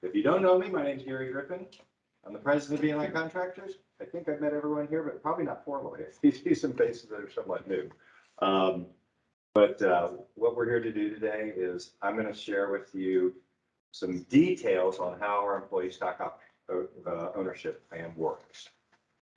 If you don't know me, my name is Gary Griffin. I'm the president of B I Contractors. I think I've met everyone here, but probably not formally. I see some faces that are somewhat new. What we're here to do today is I'm going to share with you some details on how our employee stock ownership plan works.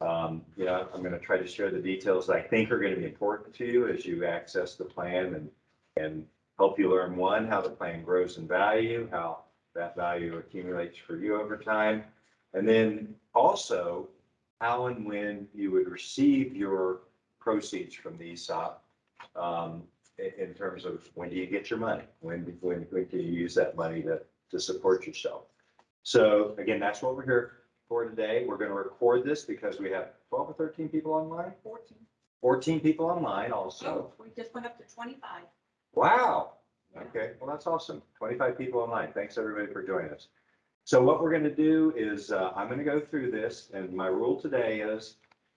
I'm going to try to share the details that I think are going to be important to you as you access the plan and help you learn, one, how the plan grows in value, how that value accumulates for you over time, and then also how and when you would receive your proceeds from the ESOP, in terms of when do you get your money, when can you use that money to support yourself. So again, that's what we're here for today. We're going to record this because we have 12 or 13 people online. 14 people online also. Oh, we just went up to 25. Wow. Okay, well, that's awesome. 25 people online. Thanks everybody for joining us. So what we're going to do is I'm going to go through this, and my rule today is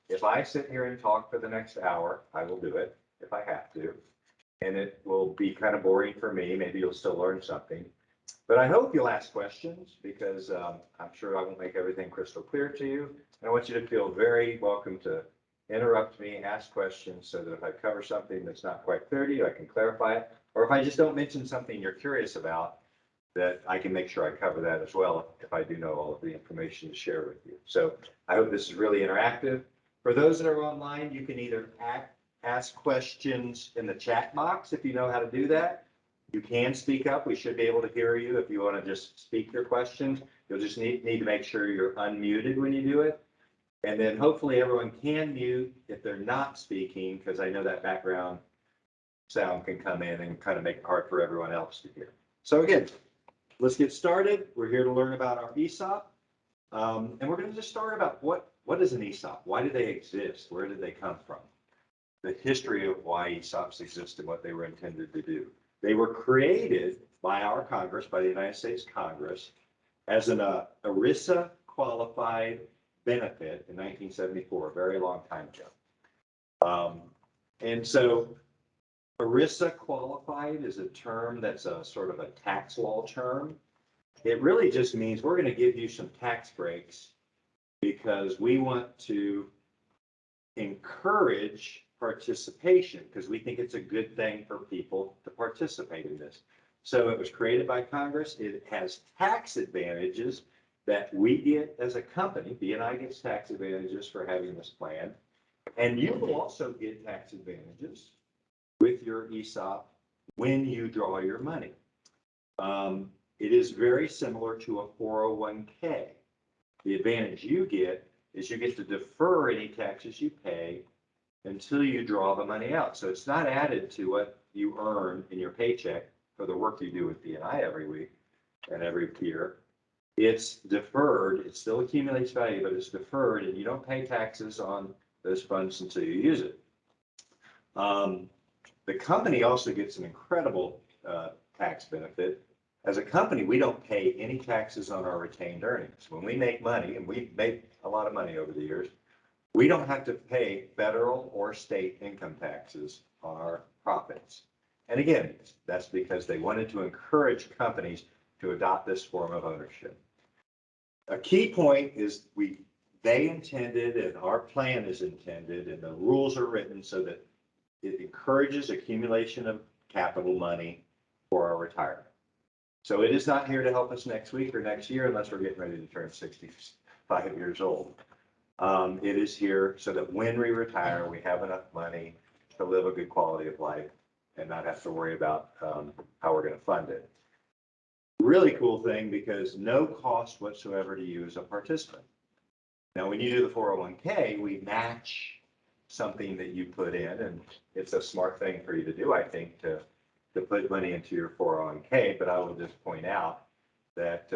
if I sit here and talk for the next hour, I will do it if I have to. And it will be kind of boring for me. Maybe you'll still learn something. But I hope you'll ask questions because I'm sure I won't make everything crystal clear to you. And I want you to feel very welcome to interrupt me, ask questions so that if I cover something that's not quite clear to you, I can clarify it. Or if I just don't mention something you're curious about, that I can make sure I cover that as well if I do know all of the information to share with you. So I hope this is really interactive. For those that are online, you can either ask questions in the chat box if you know how to do that. You can speak up. We should be able to hear you if you want to just speak your questions. You'll just need to make sure you're unmuted when you do it. And then hopefully everyone can mute if they're not speaking, because I know that background sound can come in and kind of make it hard for everyone else to hear. So again, let's get started. We're here to learn about our ESOP. And we're going to just start about what is an ESOP? Why do they exist? Where did they come from? The history of why ESOPs exist and what they were intended to do. They were created by our Congress, by the United States Congress, as an ERISA qualified benefit in 1974, a very long time ago. And so ERISA qualified is a term that's a sort of a tax law term. It really just means we're going to give you some tax breaks because we want to encourage participation because we think it's a good thing for people to participate in this. So it was created by Congress. It has tax advantages that we get as a company. B&I gets tax advantages for having this plan. And you will also get tax advantages with your ESOP when you draw your money. It is very similar to a 401k. The advantage you get is you get to defer any taxes you pay until you draw the money out. So it's not added to what you earn in your paycheck for the work you do with B&I every week and every year. It's deferred. It still accumulates value, but it's deferred, and you don't pay taxes on those funds until you use it. The company also gets an incredible tax benefit. As a company, we don't pay any taxes on our retained earnings. When we make money, and we've made a lot of money over the years, we don't have to pay federal or state income taxes on our profits. And again, that's because they wanted to encourage companies to adopt this form of ownership. A key point is they intended, and our plan is intended, and the rules are written so that it encourages accumulation of capital money for our retirement. So it is not here to help us next week or next year unless we're getting ready to turn 65 years old. It is here so that when we retire, we have enough money to live a good quality of life and not have to worry about how we're going to fund it. Really cool thing because no cost whatsoever to you as a participant. Now, when you do the 401k, we match something that you put in, and it's a smart thing for you to do, I think, to put money into your 401k, but I will just point out that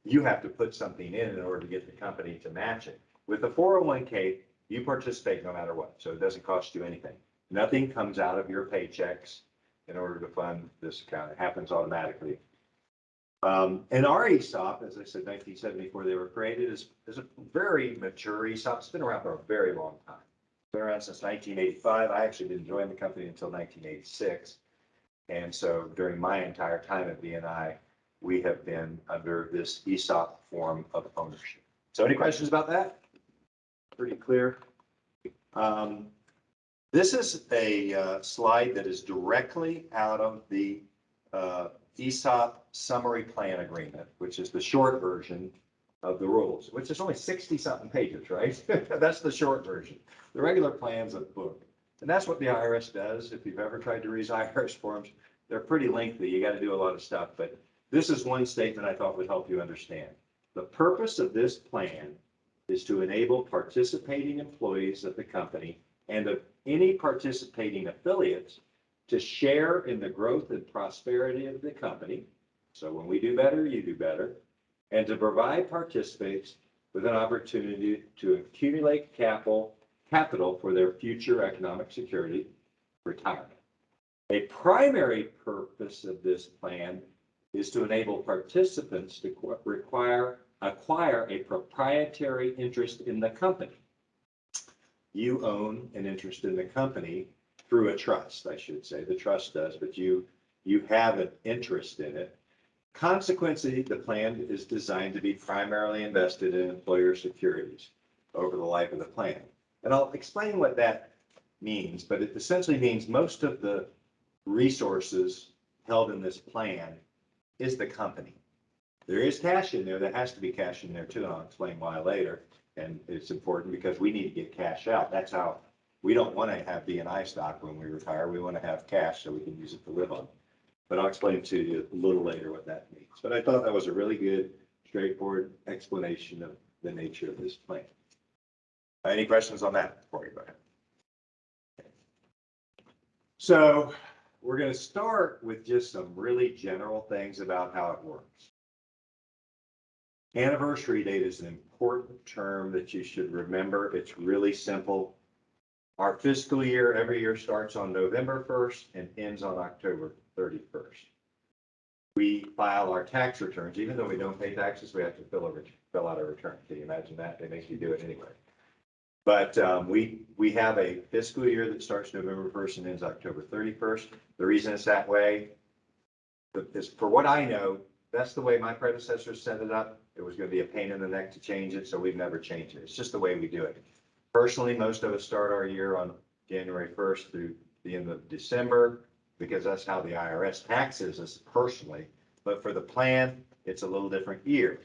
you have to put something in order to get the company to match it. With the 401k, you participate no matter what, so it doesn't cost you anything. Nothing comes out of your paychecks in order to fund this account. It happens automatically. And our ESOP, as I said, 1974, they were created as a very mature ESOP. It's been around for a very long time. It's been around since 1985. I actually didn't join the company until 1986. And so during my entire time at B&I, we have been under this ESOP form of ownership. So any questions about that? Pretty clear. This is a slide that is directly out of the ESOP summary plan agreement, which is the short version of the rules, which is only 60-something pages, right? That's the short version. The regular plan's a book. And that's what the IRS does. If you've ever tried to read IRS forms, they're pretty lengthy. You got to do a lot of stuff. But this is one statement I thought would help you understand. The purpose of this plan is to enable participating employees of the company and of any participating affiliates to share in the growth and prosperity of the company. So when we do better, you do better. And to provide participants with an opportunity to accumulate capital for their future economic security, retirement. A primary purpose of this plan is to enable participants to acquire a proprietary interest in the company. You own an interest in the company through a trust, I should say. The trust does, but you have an interest in it. Consequently, the plan is designed to be primarily invested in employer securities over the life of the plan. And I'll explain what that means, but it essentially means most of the resources held in this plan is the company. There is cash in there. There has to be cash in there too, and I'll explain why later. And it's important because we need to get cash out. That's how we don't want to have B&I stock when we retire. We want to have cash so we can use it to live on. But I'll explain to you a little later what that means. But I thought that was a really good, straightforward explanation of the nature of this plan. Any questions on that before we go ahead? Okay. So we're going to start with just some really general things about how it works. Anniversary date is an important term that you should remember. It's really simple. Our fiscal year every year starts on November 1st and ends on October 31st. We file our tax returns. Even though we don't pay taxes, we have to fill out a return. Can you imagine that? They make you do it anyway. But we have a fiscal year that starts November 1st and ends October 31st. The reason it's that way is, for what I know, that's the way my predecessors set it up. It was going to be a pain in the neck to change it, so we've never changed it. It's just the way we do it. Personally, most of us start our year on January 1st through the end of December, because that's how the IRS taxes us personally. But for the plan, it's a little different year.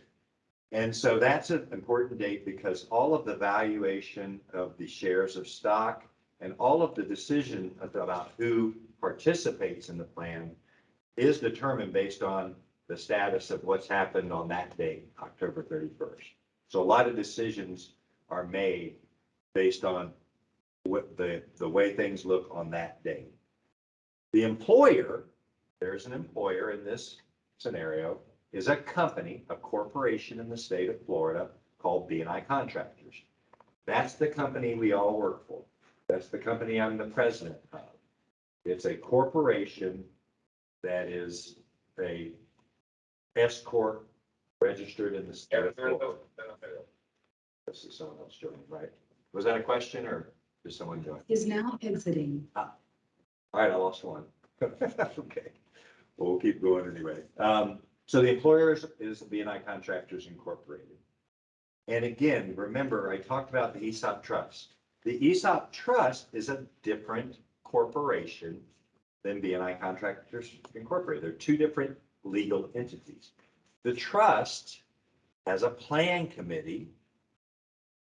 And so that's an important date because all of the valuation of the shares of stock and all of the decision about who participates in the plan is determined based on the status of what's happened on that date, October 31st. So a lot of decisions are made based on what the way things look on that date. The employer, there's an employer in this scenario, is a company, a corporation in the state of Florida called B I Contractors. That's the company we all work for. That's the company I'm the president of. It's a corporation that is a S Corp registered in the state of Florida. This is someone else joining, right? Was that a question or did someone join? Is now exiting. All right, I lost one. Okay, well, we'll keep going anyway. So the employer is B I Contractors Incorporated. And again, remember, I talked about the ESOP trust. The ESOP trust is a different corporation than B I Contractors Incorporated. They're two different legal entities. The trust has a plan committee.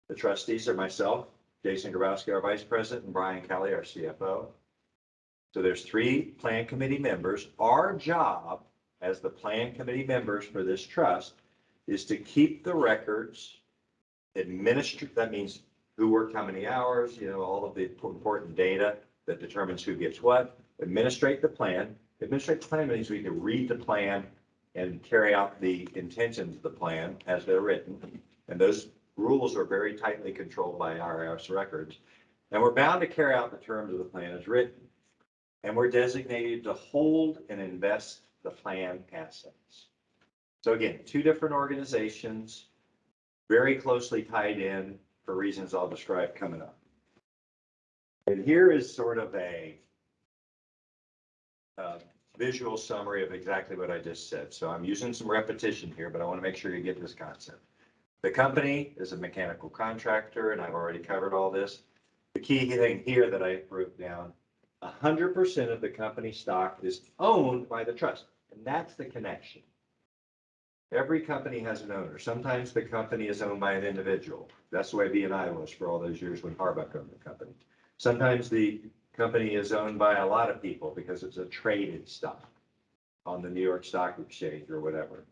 The trustees are myself, Jason Grabowski, our vice president, and Brian Kelly, our CFO. So there's 3 plan committee members. Our job as the plan committee members for this trust is to keep the records, administer, that means who worked how many hours, all of the important data that determines who gets what, administrate the plan. Administrate the plan means we can read the plan and carry out the intentions of the plan as they're written. And those rules are very tightly controlled by IRS records. And we're bound to carry out the terms of the plan as written. And we're designated to hold and invest the plan assets. So again, 2 different organizations, very closely tied in for reasons I'll describe coming up. And here is sort of a visual summary of exactly what I just said. So I'm using some repetition here, but I want to make sure you get this concept. The company is a mechanical contractor, and I've already covered all this. The key thing here that I wrote down, 100% of the company stock is owned by the trust, and that's the connection. Every company has an owner. Sometimes the company is owned by an individual. That's the way B&I was for all those years when Harbuck owned the company. Sometimes the company is owned by a lot of people because it's a traded stock on the New York Stock Exchange or whatever.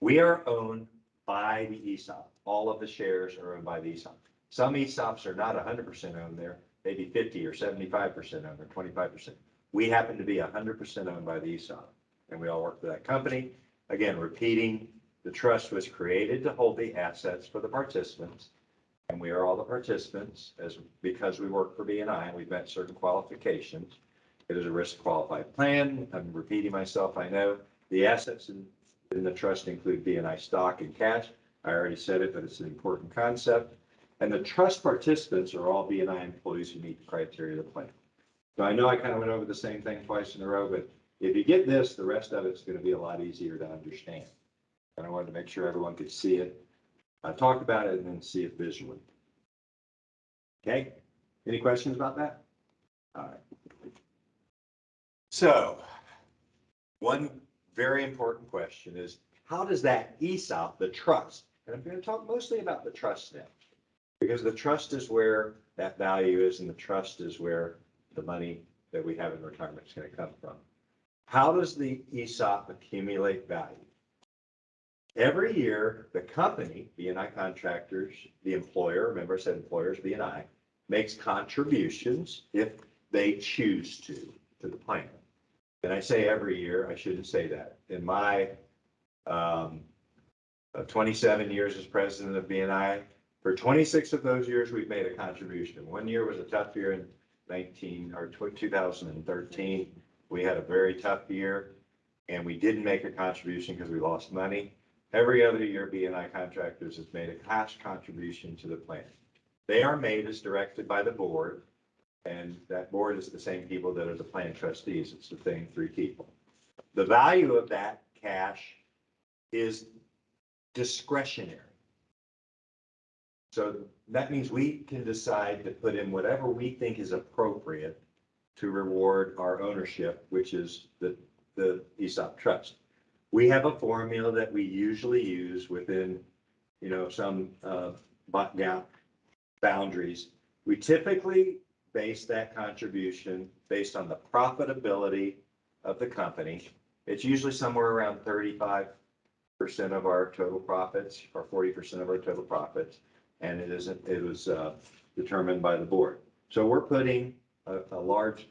We are owned by the ESOP. All of the shares are owned by the ESOP. Some ESOPs are not 100% owned there, maybe 50 or 75% owned or 25%. We happen to be 100% owned by the ESOP, and we all work for that company. Again, repeating, the trust was created to hold the assets for the participants, and we are all the participants because we work for B&I and we've met certain qualifications. It is a risk qualified plan. I'm repeating myself, I know. The assets in the trust include B&I stock and cash. I already said it, but it's an important concept. And the trust participants are all B&I employees who meet the criteria of the plan. So I know I kind of went over the same thing twice in a row, but if you get this, the rest of it's going to be a lot easier to understand. And I wanted to make sure everyone could see it, talk about it, and then see it visually. Okay, any questions about that? All right. So, one very important question is, how does that ESOP, the trust, and I'm going to talk mostly about the trust now, because the trust is where that value is, and the trust is where the money that we have in retirement is going to come from. How does the ESOP accumulate value? Every year, the company, B&I Contractors, the employer, remember I said employers, B&I, makes contributions if they choose to the plan. And I say every year, I shouldn't say that. In my 27 years as president of B&I, for 26 of those years, we've made a contribution. One year was a tough year in 2013. We had a very tough year, and we didn't make a contribution because we lost money. Every other year, B&I Contractors has made a cash contribution to the plan. They are made as directed by the board, and that board is the same people that are the plan trustees. It's the same three people. The value of that cash is discretionary. So that means we can decide to put in whatever we think is appropriate to reward our ownership, which is the ESOP trust. We have a formula that we usually use within, some boundaries. We typically base that contribution based on the profitability of the company. It's usually somewhere around 35% of our total profits or 40% of our total profits. And it was determined by the board. So we're putting a large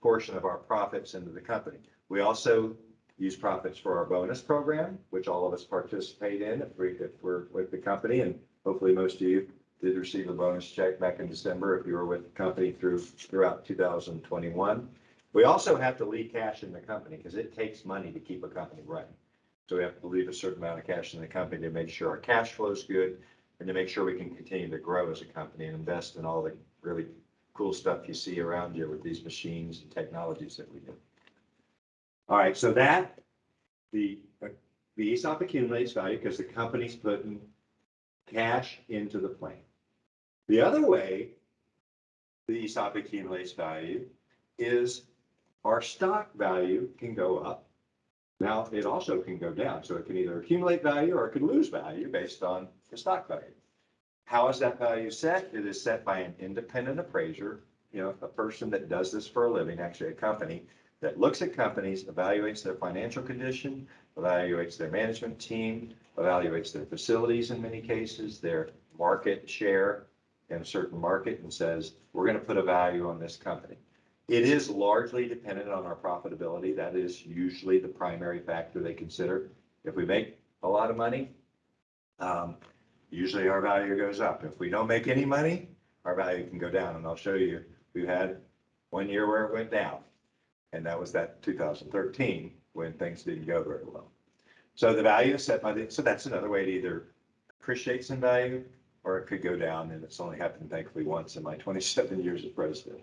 portion of our profits into the company. We also use profits for our bonus program, which all of us participate in if we're with the company, and hopefully most of you did receive a bonus check back in December if you were with the company throughout 2021. We also have to leave cash in the company because it takes money to keep a company running. So we have to leave a certain amount of cash in the company to make sure our cash flow is good and to make sure we can continue to grow as a company and invest in all the really cool stuff you see around you with these machines and technologies that we do. All right, so the ESOP accumulates value because the company's putting cash into the plan. The other way the ESOP accumulates value is our stock value can go up. Now, it also can go down, so it can either accumulate value or it can lose value based on the stock value. How is that value set? It is set by an independent appraiser, a person that does this for a living, actually a company that looks at companies, evaluates their financial condition, evaluates their management team, evaluates their facilities in many cases, their market share in a certain market, and says, we're going to put a value on this company. It is largely dependent on our profitability. That is usually the primary factor they consider. If we make a lot of money, usually our value goes up. If we don't make any money, our value can go down. And I'll show you, we had one year where it went down. And that was that 2013 when things didn't go very well. So the value is set by so that's another way to either appreciate in value or it could go down. And it's only happened thankfully once in my 27 years as president.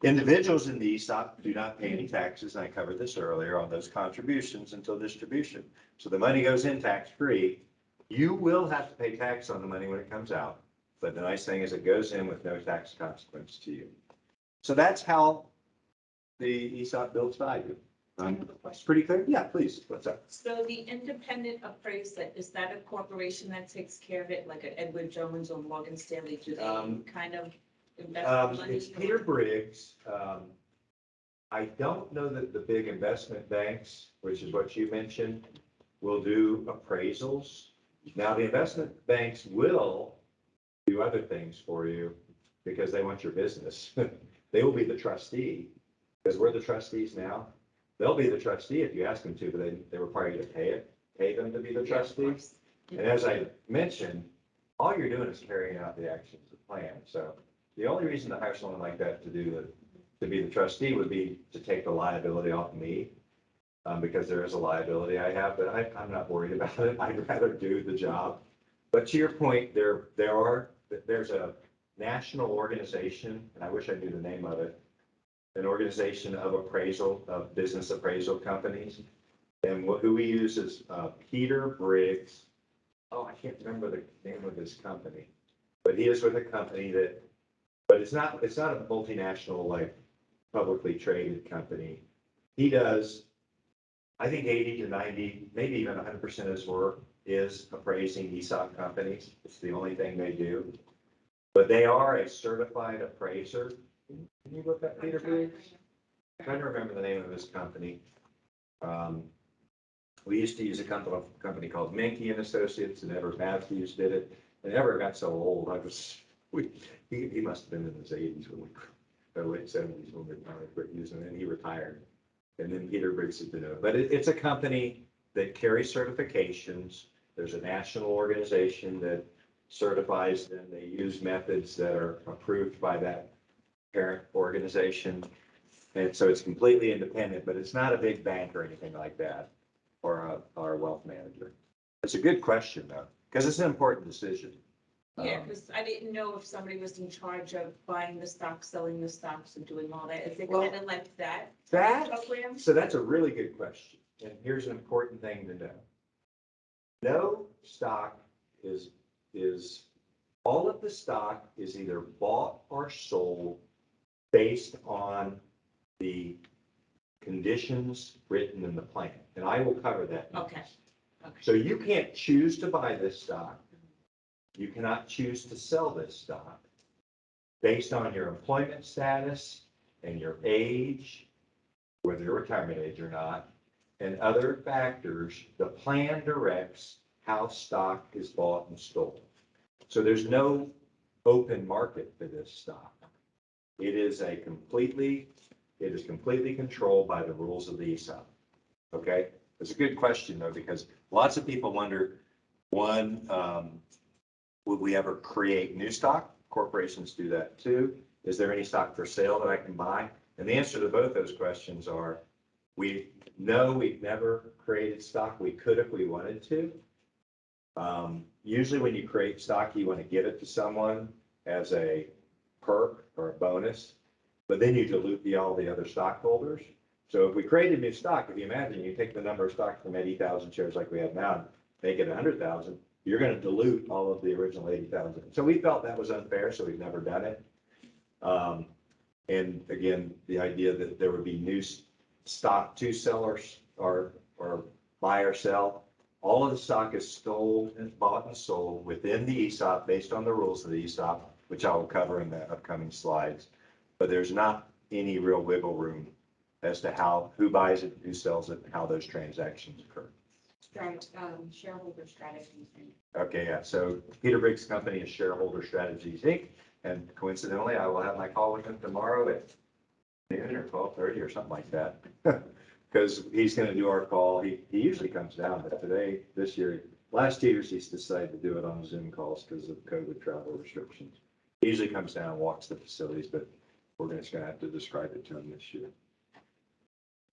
Individuals in the ESOP do not pay any taxes, and I covered this earlier on those contributions until distribution. So the money goes in tax-free. You will have to pay tax on the money when it comes out, but the nice thing is it goes in with no tax consequence to you. So that's how the ESOP builds value. It's pretty clear? Yeah, please, what's up? So the independent appraiser, is that a corporation that takes care of it, like an Edward Jones or Morgan Stanley? Do they kind of invest the money? It's Peter Briggs. I don't know that the big investment banks, which is what you mentioned, will do appraisals. Now, the investment banks will do other things for you because they want your business. They will be the trustee, because we're the trustees now. They'll be the trustee if you ask them to, but they require you to pay them to be the trustee. And as I mentioned, all you're doing is carrying out the actions of the plan. So the only reason to hire someone like that to be the trustee would be to take the liability off me, because there is a liability I have, but I'm not worried about it. I'd rather do the job. But to your point, there's a national organization, and I wish I knew the name of it, an organization of business appraisal companies. And who we use is Peter Briggs. Oh, I can't remember the name of his company, but he is with a company but it's not a multinational, like publicly traded company. He does, I think 80 to 90, maybe even 100% of his work is appraising ESOP companies. It's the only thing they do. But they are a certified appraiser. Can you look up Peter Briggs? I'm trying to remember the name of his company. We used to use a company called Menke and Associates, and Everett Matthews did it. And Everett got so old, he must have been in his 80s or late 70s when we finally quit using it, and he retired. And then Peter Briggs has been over. But it's a company that carries certifications. There's a national organization that certifies them. They use methods that are approved by that parent organization. And so it's completely independent, but it's not a big bank or anything like that, or a wealth manager. It's a good question though, because it's an important decision. Yeah, because I didn't know if somebody was in charge of buying the stocks, selling the stocks, and doing all that. Is it kind of like that program? So that's a really good question. And here's an important thing to know. No stock is all of the stock is either bought or sold based on the conditions written in the plan. And I will cover that next. Okay. So you can't choose to buy this stock. You cannot choose to sell this stock based on your employment status and your age, whether you're retirement age or not, and other factors. The plan directs how stock is bought and sold. So there's no open market for this stock. It is completely controlled by the rules of the ESOP. Okay, it's a good question though, because lots of people wonder, one, would we ever create new stock? Corporations do that too. Is there any stock for sale that I can buy? And the answer to both those questions are, we've never created stock. We could if we wanted to. Usually when you create stock, you want to give it to someone as a perk or a bonus, but then you dilute all the other stockholders. So if we created new stock, if you imagine you take the number of stock from 80,000 shares like we have now and make it 100,000, you're going to dilute all of the original 80,000. So we felt that was unfair, so we've never done it. And again, the idea that there would be new stock to sellers or buy or sell, all of the stock is bought and sold within the ESOP based on the rules of the ESOP, which I will cover in the upcoming slides. But there's not any real wiggle room as to who buys it, who sells it, and how those transactions occur. Shareholder Strategies. Okay, yeah. So Peter Briggs' company is Shareholder Strategies, Inc. And coincidentally, I will have my call with him tomorrow at noon or 12:30 or something like that. Because he's going to do our call. He usually comes down, but last 2 years, he's decided to do it on Zoom calls because of COVID travel restrictions. He usually comes down and walks the facilities, but we're just going to have to describe it to him this year.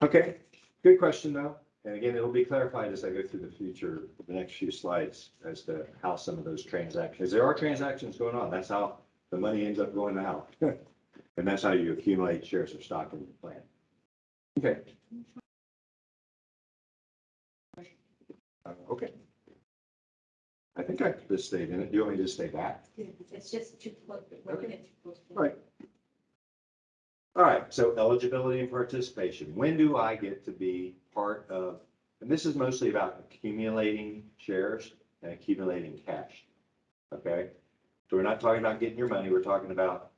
Okay, good question though. And again, it'll be clarified as I go through the next few slides as to how some of those transactions, there are transactions going on. That's how the money ends up going out. And that's how you accumulate shares of stock in the plan. Okay. Okay. I think I just stayed in it. Do you want me to stay back? It's just too close. Okay. Right. All right, so eligibility and participation. When do I get to be part of, and this is mostly about accumulating shares and accumulating cash. Okay? So we're not talking about getting your money, we're talking about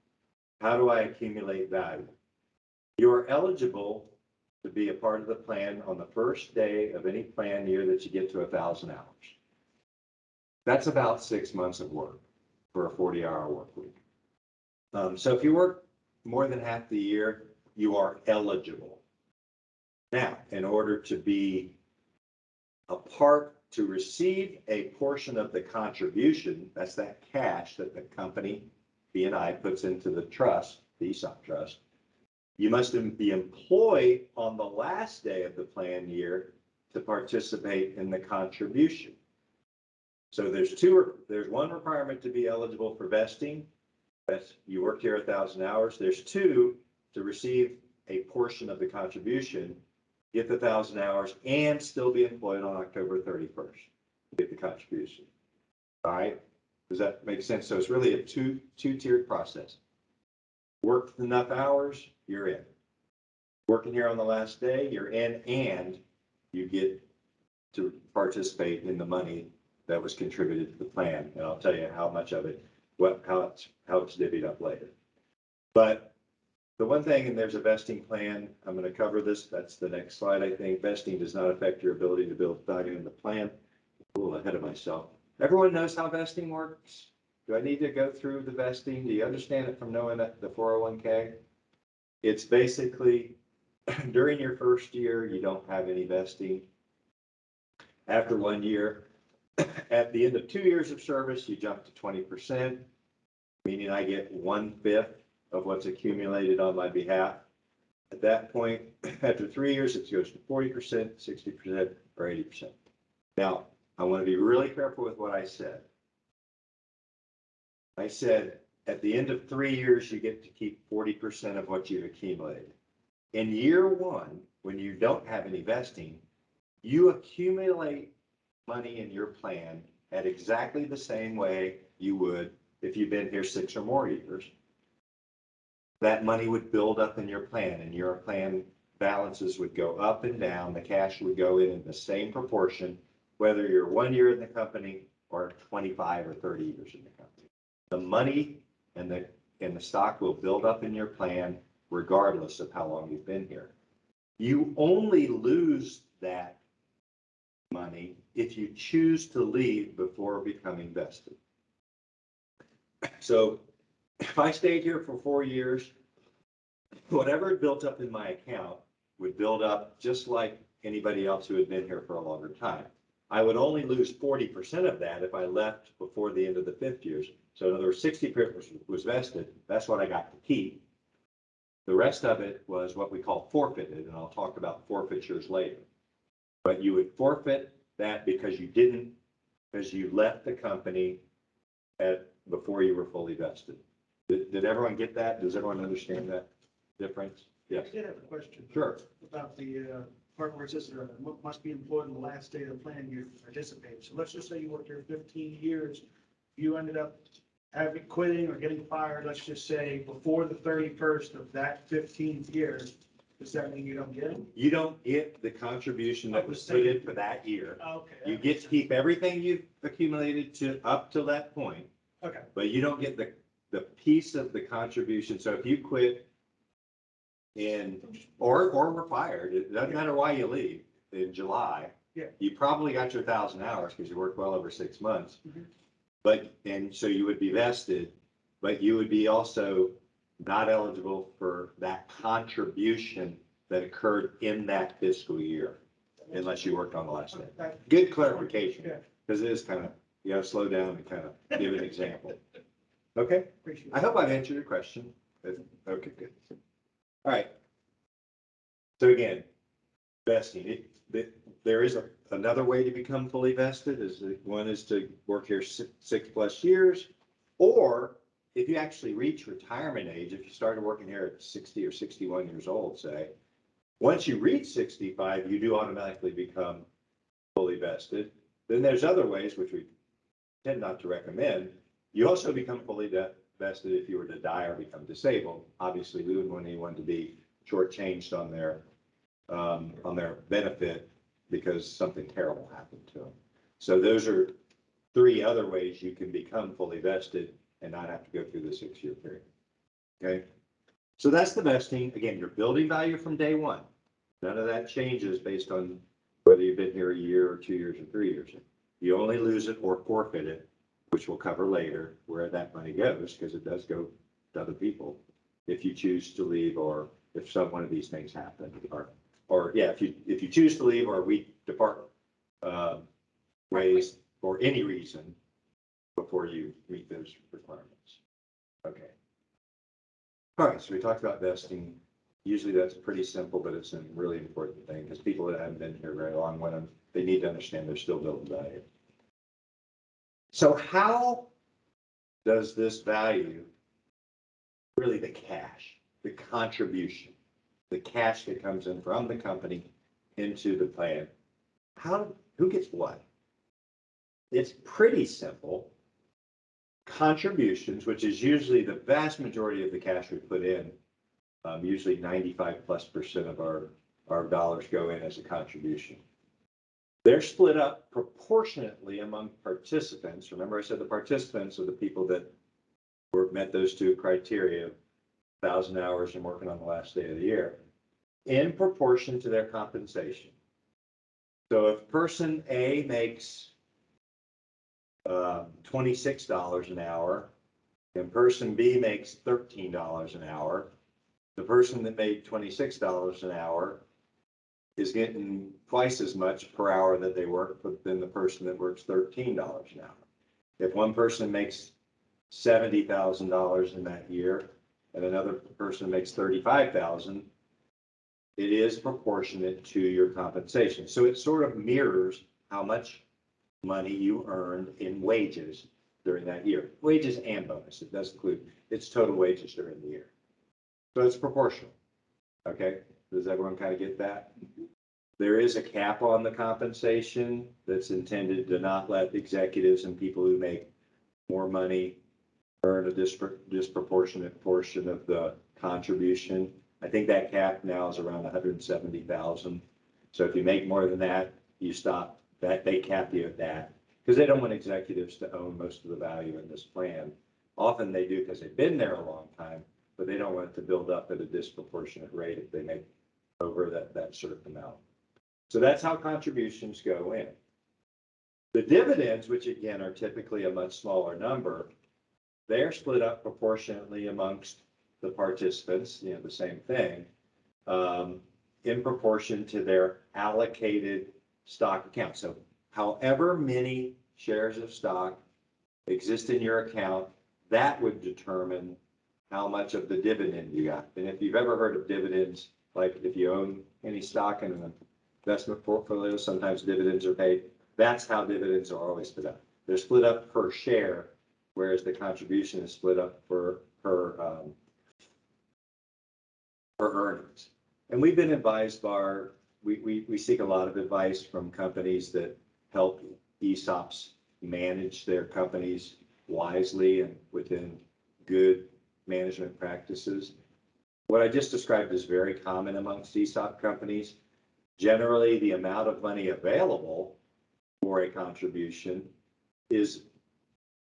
how do I accumulate value? You are eligible to be a part of the plan on the first day of any plan year that you get to 1,000 hours. That's about 6 months of work for a 40-hour work week. So if you work more than half the year, you are eligible. Now, in order to be a part to receive a portion of the contribution, that's that cash that the company, B&I, puts into the trust, the ESOP trust, you must be employed on the last day of the plan year to participate in the contribution. So there's one requirement to be eligible for vesting. That's you worked here 1,000 hours. There's two, to receive a portion of the contribution, get the 1,000 hours, and still be employed on October 31st. Get the contribution. All right. Does that make sense? So it's really a two-tiered process. Worked enough hours, you're in. Working here on the last day, you're in, and you get to participate in the money that was contributed to the plan. And I'll tell you how much of it, how it's divvied up later. But the one thing, and there's a vesting plan, I'm going to cover this. That's the next slide, I think. Vesting does not affect your ability to build value in the plan. A little ahead of myself. Everyone knows how vesting works. Do I need to go through the vesting? Do you understand it from knowing that the 401k? It's basically during your first year, you don't have any vesting. After 1 year, at the end of 2 years of service, you jump to 20%, meaning I get 1/5 of what's accumulated on my behalf. At that point, after 3 years, it goes to 40%, 60%, or 80%. Now, I want to be really careful with what I said. I said, at the end of 3 years, you get to keep 40% of what you've accumulated. In year one, when you don't have any vesting, you accumulate money in your plan at exactly the same way you would if you've been here 6 or more years. That money would build up in your plan, and your plan balances would go up and down. The cash would go in the same proportion, whether you're 1 year in the company or 25 or 30 years in the company. The money and the stock will build up in your plan regardless of how long you've been here. You only lose that money if you choose to leave before becoming vested. So if I stayed here for 4 years, whatever built up in my account would build up just like anybody else who had been here for a longer time. I would only lose 40% of that if I left before the end of the 5th year. So in other words, 60% was vested. That's what I got to keep. The rest of it was what we call forfeited, and I'll talk about forfeitures later. But you would forfeit that because you left the company before you were fully vested. Did everyone get that? Does everyone understand that difference? Yes. I did have a question. Sure. About the part where it says must be employed on the last day of the plan year to participate. So let's just say you worked here 15 years. You ended up quitting or getting fired, let's just say, before the 31st of that 15th year. Does that mean you don't get them? You don't get the contribution that was put in for that year. Okay. You get to keep everything you've accumulated up to that point. Okay. But you don't get the piece of the contribution. So if you quit or were fired, it doesn't matter why you leave in July. Yeah. You probably got your 1,000 hours because you worked well over 6 months. Mm-hmm. And so you would be vested, but you would be also not eligible for that contribution that occurred in that fiscal year, unless you worked on the last day. Good clarification, because it is kind of, you got to slow down and kind of give an example. Okay, I hope I've answered your question. Okay, good. All right. So again, vesting. There is another way to become fully vested. One is to work here 6+ years, or if you actually reach retirement age, if you started working here at 60 or 61 years old, say, once you reach 65, you do automatically become fully vested. Then there's other ways, which we tend not to recommend. You also become fully vested if you were to die or become disabled. Obviously, we wouldn't want anyone to be shortchanged on their benefit because something terrible happened to them. So those are three other ways you can become fully vested and not have to go through the 6-year period. Okay, so that's the vesting. Again, your building value from day one. None of that changes based on whether you've been here a year or 2 years or 3 years. You only lose it or forfeit it, which we'll cover later, where that money goes, because it does go to other people if you choose to leave, or if some one of these things happen, or yeah, if you choose to leave, or we depart ways for any reason before you meet those requirements. Okay. All right, so we talked about vesting. Usually that's pretty simple, but it's a really important thing because people that haven't been here very long, they need to understand they're still building value. So how does this value, really the cash, the contribution, the cash that comes in from the company into the plan, who gets what? It's pretty simple. Contributions, which is usually the vast majority of the cash we put in, usually 95+% of our dollars go in as a contribution. They're split up proportionately among participants. Remember I said the participants are the people that met those two criteria, 1,000 hours and working on the last day of the year, in proportion to their compensation. So if person A makes $26 an hour and person B makes $13 an hour, the person that made $26 an hour is getting twice as much per hour that they work than the person that works $13 an hour. If one person makes $70,000 in that year and another person makes $35,000, it is proportionate to your compensation. So it sort of mirrors how much money you earned in wages during that year. Wages and bonus. It does include its total wages during the year. So it's proportional. Okay, does everyone kind of get that? There is a cap on the compensation that's intended to not let executives and people who make more money earn a disproportionate portion of the contribution. I think that cap now is around 170,000. So if you make more than that, you stop that. They cap you at that because they don't want executives to own most of the value in this plan. Often they do because they've been there a long time, but they don't want it to build up at a disproportionate rate if they make over that certain amount. So that's how contributions go in. The dividends, which again are typically a much smaller number, they're split up proportionately amongst the participants, the same thing, in proportion to their allocated stock account. So however many shares of stock exist in your account, that would determine how much of the dividend you got. And if you've ever heard of dividends, like if you own any stock in an investment portfolio, sometimes dividends are paid. That's how dividends are always split up. They're split up per share, whereas the contribution is split up per earnings. And we've been advised by we seek a lot of advice from companies that help ESOPs manage their companies wisely and within good management practices. What I just described is very common amongst ESOP companies. Generally, the amount of money available for a contribution is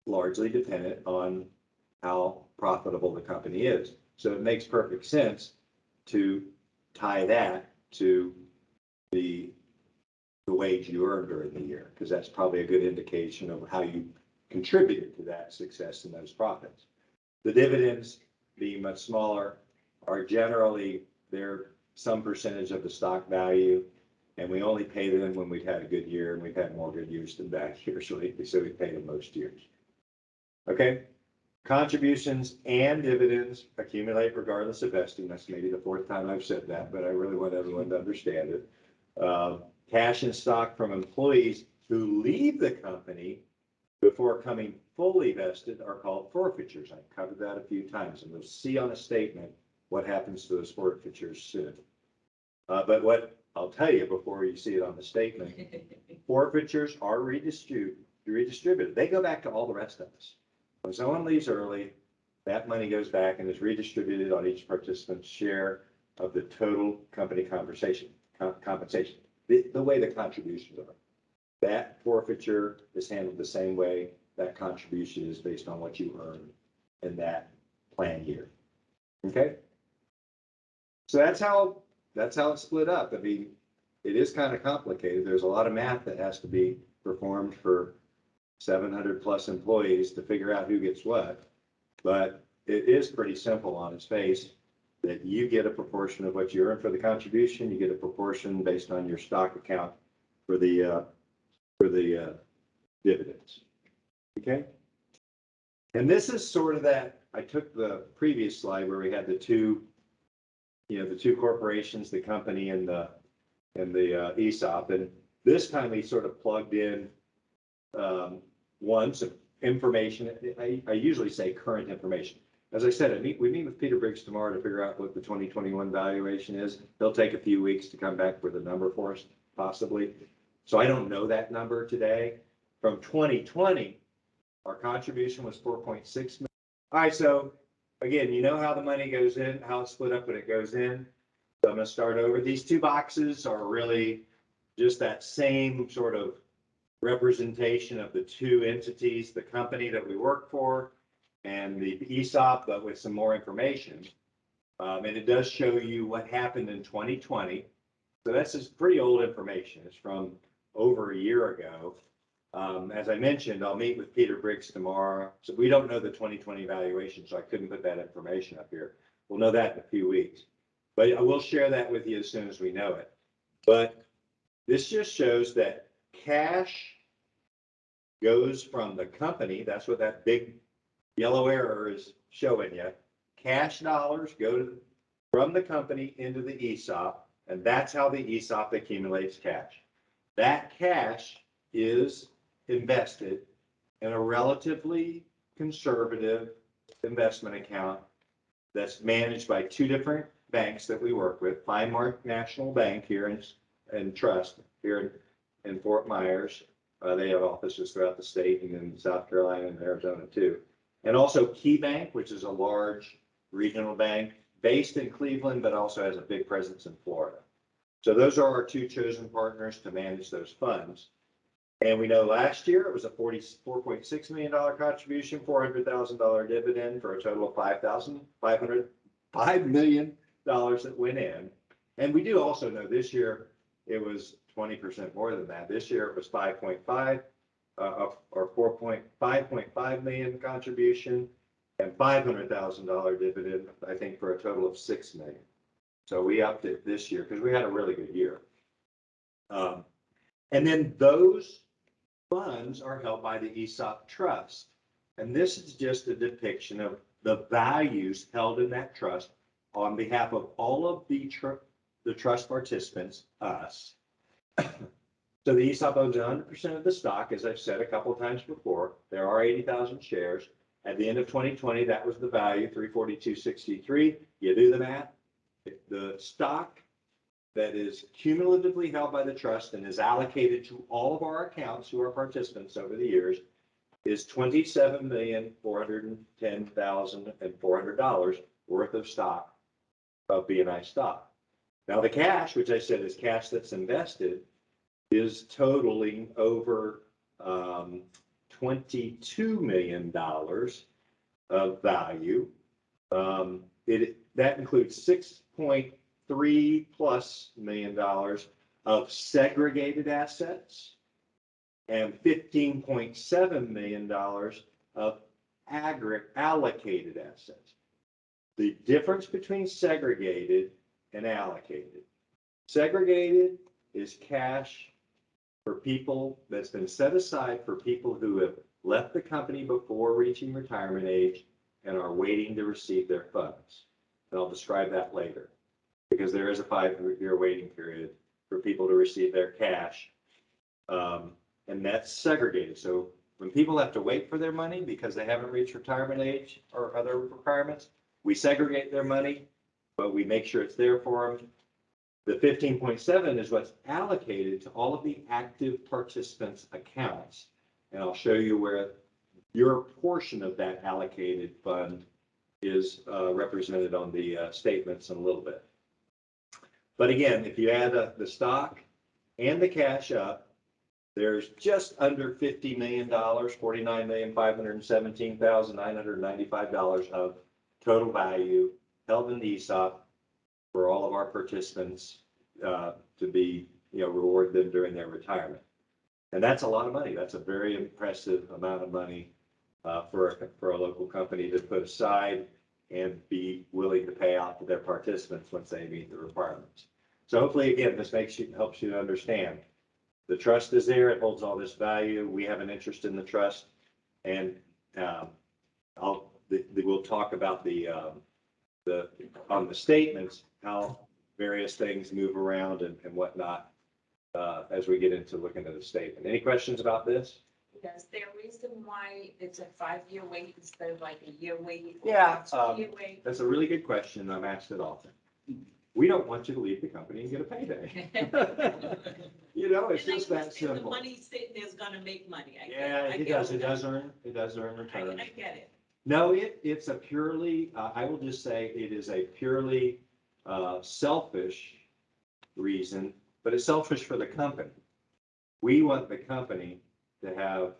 largely dependent on how profitable the company is. So it makes perfect sense to tie that to the wage you earned during the year, because that's probably a good indication of how you contributed to that success and those profits. The dividends, being much smaller, are generally they're some percentage of the stock value, and we only pay them when we've had a good year, and we've had more good years than bad years, so we pay them most years. Okay, contributions and dividends accumulate regardless of vesting. That's maybe the fourth time I've said that, but I really want everyone to understand it. Cash and stock from employees who leave the company before coming fully vested are called forfeitures. I covered that a few times, and we'll see on a statement what happens to those forfeitures soon. But what I'll tell you before you see it on the statement, forfeitures are redistributed. They go back to all the rest of us. When someone leaves early, that money goes back and is redistributed on each participant's share of the total company compensation, the way the contributions are. That forfeiture is handled the same way that contribution is based on what you earn in that plan year. Okay? So that's how it's split up. I mean, it is kind of complicated. There's a lot of math that has to be performed for 700 plus employees to figure out who gets what. But it is pretty simple on its face that you get a proportion of what you earn for the contribution. You get a proportion based on your stock account for the dividends. Okay. And this is sort of that, I took the previous slide where we had the two corporations, the company and the ESOP. And this time we sort of plugged in some information. I usually say current information. As I said, we meet with Peter Briggs tomorrow to figure out what the 2021 valuation is. He'll take a few weeks to come back with a number for us, possibly. So I don't know that number today. From 2020, our contribution was 4.6 million. All right, so again, you know how the money goes in, how it's split up when it goes in. So I'm going to start over. These two boxes are really just that same sort of representation of the two entities, the company that we work for and the ESOP, but with some more information. And it does show you what happened in 2020. So that's just pretty old information. It's from over a year ago. As I mentioned, I'll meet with Peter Briggs tomorrow. So we don't know the 2020 valuation, so I couldn't put that information up here. We'll know that in a few weeks. But I will share that with you as soon as we know it. But this just shows that cash goes from the company. That's what that big yellow arrow is showing you. Cash dollars go from the company into the ESOP, and that's how the ESOP accumulates cash. That cash is invested in a relatively conservative investment account that's managed by two different banks that we work with. Finemark National Bank here in Trust here in Fort Myers. They have offices throughout the state and in South Carolina and Arizona too. And also Key Bank, which is a large regional bank based in Cleveland, but also has a big presence in Florida. So those are our two chosen partners to manage those funds. And we know last year it was a $44.6 million contribution, $400,000 dividend for a total of $5 million that went in. And we do also know this year it was 20% more than that. This year it was 5.5 or 5.5 million contribution and $500,000 dividend, I think, for a total of 6 million. So we upped it this year because we had a really good year. And then those funds are held by the ESOP trust. And this is just a depiction of the values held in that trust on behalf of all of the trust participants, us. So the ESOP owns 100% of the stock, as I've said a couple of times before. There are 80,000 shares. At the end of 2020, that was the value, 342.63. You do the math. The stock that is cumulatively held by the trust and is allocated to all of our accounts who are participants over the years is $27,410,400 worth of stock of BNI stock. Now the cash, which I said is cash that's invested, is totaling over $22 million of value. That includes $6.3+ million of segregated assets and $15.7 million of allocated assets. The difference between segregated and allocated. Segregated is cash for people that's been set aside for people who have left the company before reaching retirement age and are waiting to receive their funds. And I'll describe that later because there is a 5-year waiting period for people to receive their cash. And that's segregated. So when people have to wait for their money because they haven't reached retirement age or other requirements, we segregate their money, but we make sure it's there for them. The 15.7 is what's allocated to all of the active participants' accounts. And I'll show you where your portion of that allocated fund is represented on the statements in a little bit. But again, if you add the stock and the cash up, there's just under $50 million, $49,517,995 of total value held in the ESOP for all of our participants to be, reward them during their retirement. And that's a lot of money. That's a very impressive amount of money for a local company to put aside and be willing to pay out to their participants once they meet the requirements. So hopefully, again, this helps you to understand. The trust is there. It holds all this value. We have an interest in the trust, and we'll talk about on the statements how various things move around and whatnot as we get into looking at the statement. Any questions about this? Is there a reason why it's a 5-year wait instead of like a year wait? Yeah, Or a 2-year wait? That's a really good question. I'm asked it often. We don't want you to leave the company and get a payday. It's And just like that you said, the simple. money sitting there's gonna make money. Yeah, it does. It does earn returns. I get it. No, it's a purely, I will just say it is a purely selfish reason, but it's selfish for the company. We want the company to have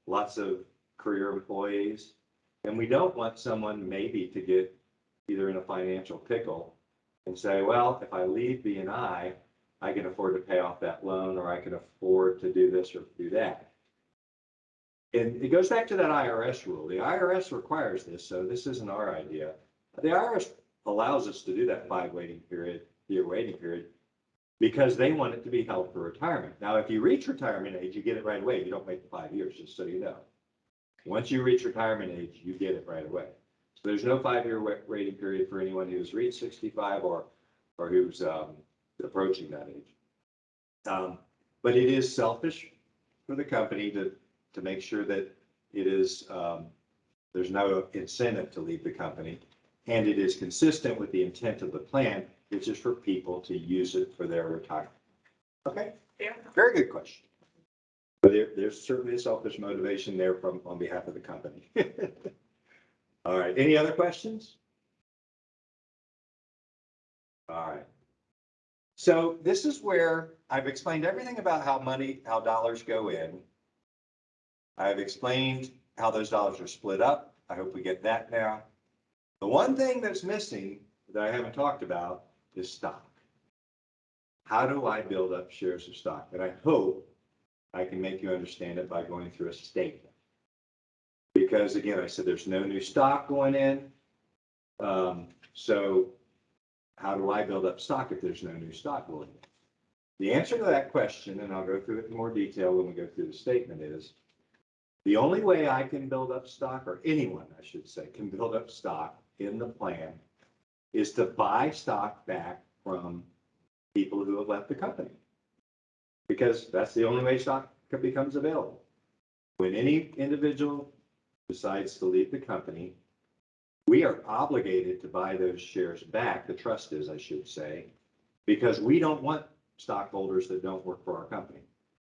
lots of career employees, and we don't want someone maybe to get either in a financial pickle and say, well, if I leave B&I, I can afford to pay off that loan, or I can afford to do this or do that. And it goes back to that IRS rule. The IRS requires this, so this isn't our idea. The IRS allows us to do that 5-year waiting period, because they want it to be held for retirement. Now, if you reach retirement age, you get it right away. You don't wait 5 years, just so you know. Once you reach retirement age, you get it right away. So there's no 5-year waiting period for anyone who's reached 65 or who's approaching that age. But it is selfish for the company to make sure that it is, there's no incentive to leave the company, and it is consistent with the intent of the plan, which is for people to use it for their retirement. Okay, Fair. very good question. But there's certainly a selfish motivation there on behalf of the company. All right, any other questions? All right. So this is where I've explained everything about how dollars go in. I've explained how those dollars are split up. I hope we get that now. The one thing that's missing that I haven't talked about is stock. How do I build up shares of stock? And I hope I can make you understand it by going through a statement. Because again, I said there's no new stock going in. So how do I build up stock if there's no new stock going in? The answer to that question, and I'll go through it in more detail when we go through the statement, is the only way I can build up stock, or anyone, I should say, can build up stock in the plan, is to buy stock back from people who have left the company. Because that's the only way stock becomes available. When any individual decides to leave the company, we are obligated to buy those shares back, the trust is, I should say, because we don't want stockholders that don't work for our company.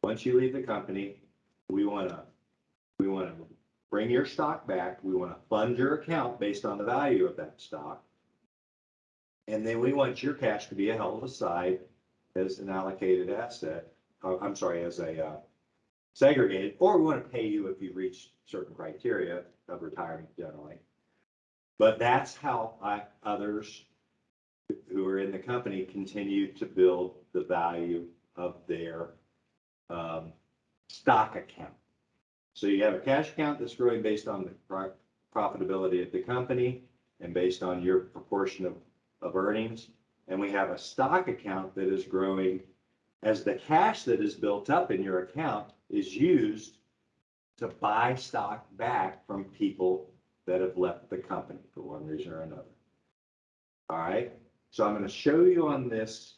Once you leave the company, we want to bring your stock back. We want to fund your account based on the value of that stock. And then we want your cash to be held aside as an allocated asset. As a segregated, or we want to pay you if you reach certain criteria of retirement generally. But that's how others who are in the company continue to build the value of their stock account. So you have a cash account that's growing based on the profitability of the company and based on your proportion of earnings. And we have a stock account that is growing as the cash that is built up in your account is used to buy stock back from people that have left the company for one reason or another. All right. So I'm going to show you on this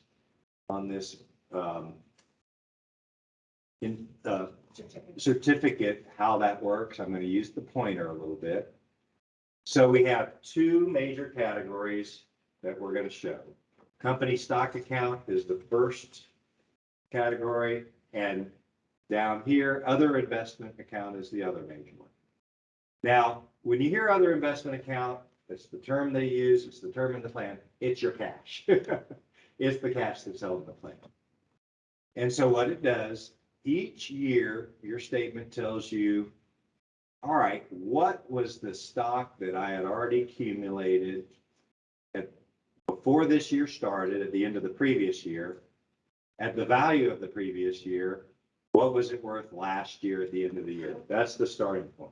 certificate, how that works, I'm going to use the pointer a little bit. So we have two major categories that we're going to show. Company stock account is the first category, and down here, other investment account is the other major one. Now, when you hear other investment account, it's the term they use, it's the term in the plan, it's your cash. It's the cash that's held in the plan. And so what it does, each year, your statement tells you, all right, what was the stock that I had already accumulated before this year started, at the end of the previous year, at the value of the previous year, what was it worth last year at the end of the year? That's the starting point.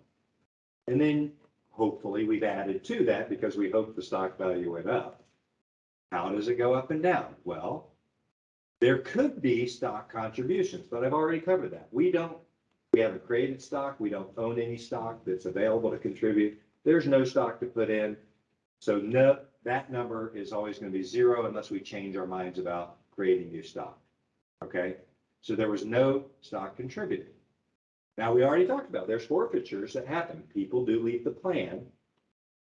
And then hopefully we've added to that because we hope the stock value went up. How does it go up and down? Well, there could be stock contributions, but I've already covered that. We haven't created stock. We don't own any stock that's available to contribute. There's no stock to put in. So no, that number is always going to be zero unless we change our minds about creating new stock. Okay? So there was no stock contributed. Now, we already talked about there's forfeitures that happen. People do leave the plan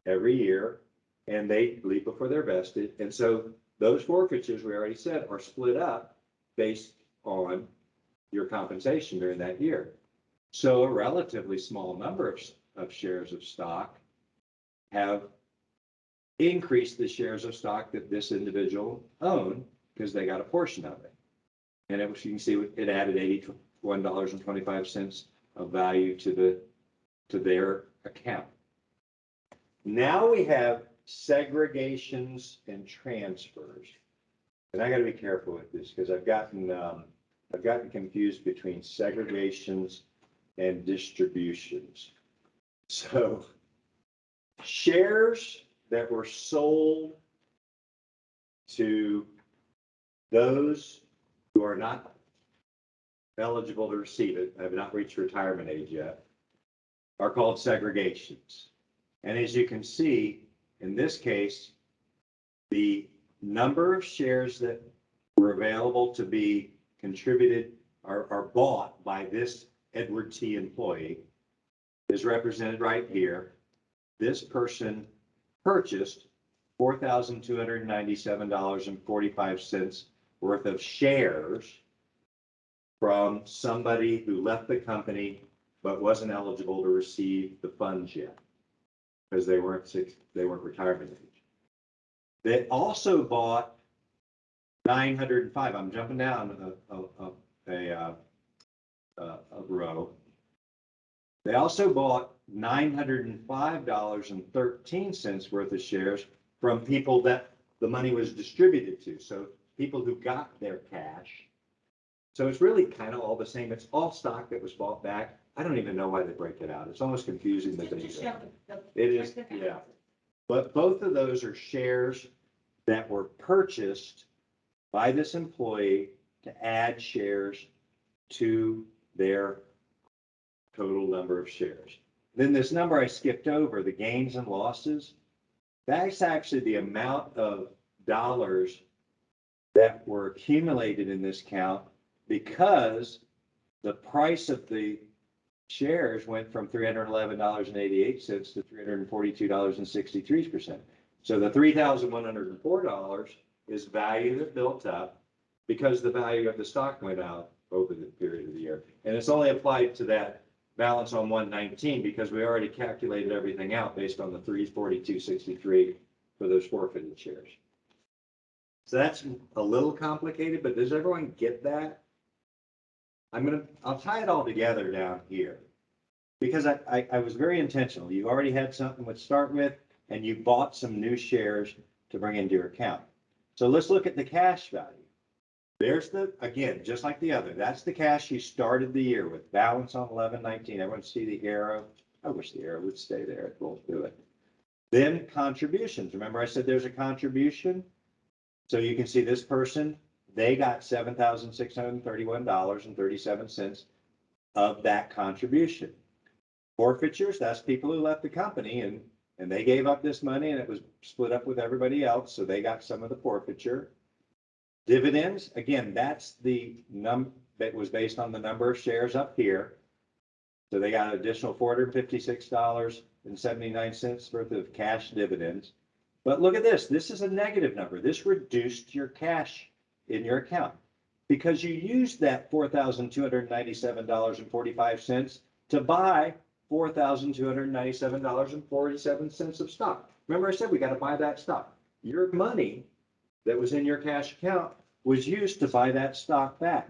every year, and they leave before they're vested. And so those forfeitures, we already said, are split up based on your compensation during that year. So a relatively small number of shares of stock have increased the shares of stock that this individual owned because they got a portion of it. And you can see it added $81.25 of value to their account. Now we have segregations and transfers. And I got to be careful with this because I've gotten confused between segregations and distributions. So shares that were sold to those who are not eligible to receive it, have not reached retirement age yet, are called segregations. And as you can see, in this case, the number of shares that were available to be contributed are bought by this Edward T. employee is represented right here. This person purchased $4,297.45 worth of shares from somebody who left the company but wasn't eligible to receive the funds yet because they weren't retirement age. They also bought 905. I'm jumping down a row. They also bought $905.13 worth of shares from people that the money was distributed to. So people who got their cash. So it's really kind of all the same. It's all stock that was bought back. I don't even know why they break it out. It's almost confusing that they do. It is, yeah. But both of those are shares that were purchased by this employee to add shares to their total number of shares. Then this number I skipped over, the gains and losses, that's actually the amount of dollars that were accumulated in this count because the price of the shares went from $311.88 to $342.63%. So the $3,104 is value that built up because the value of the stock went out over the period of the year. And it's only applied to that balance on 119 because we already calculated everything out based on the 342.63 for those forfeited shares. So that's a little complicated, but does everyone get that? I'll tie it all together down here because I was very intentional. You already had something to start with and you bought some new shares to bring into your account. So let's look at the cash value. There's again, just like the other, that's the cash you started the year with, balance on 11/19. Everyone see the arrow? I wish the arrow would stay there. It won't do it. Then contributions. Remember I said there's a contribution? So you can see this person, they got $7,631.37 of that contribution. Forfeitures, that's people who left the company and they gave up this money and it was split up with everybody else, so they got some of the forfeiture. Dividends, again, that's the that was based on the number of shares up here. So they got an additional $456.79 worth of cash dividends. But look at this. This is a negative number. This reduced your cash in your account because you used that $4,297.45 to buy $4,297.47 of stock. Remember I said we got to buy that stock. Your money that was in your cash account was used to buy that stock back.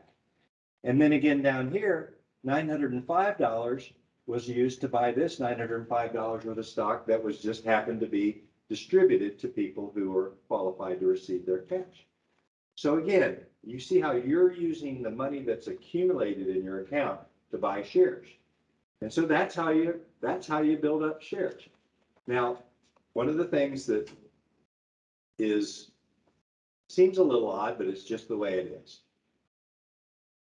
And then again down here, $905 was used to buy this $905 worth of stock that was just happened to be distributed to people who were qualified to receive their cash. So again, you see how you're using the money that's accumulated in your account to buy shares. And so that's how you build up shares. Now, one of the things that seems a little odd, but it's just the way it is.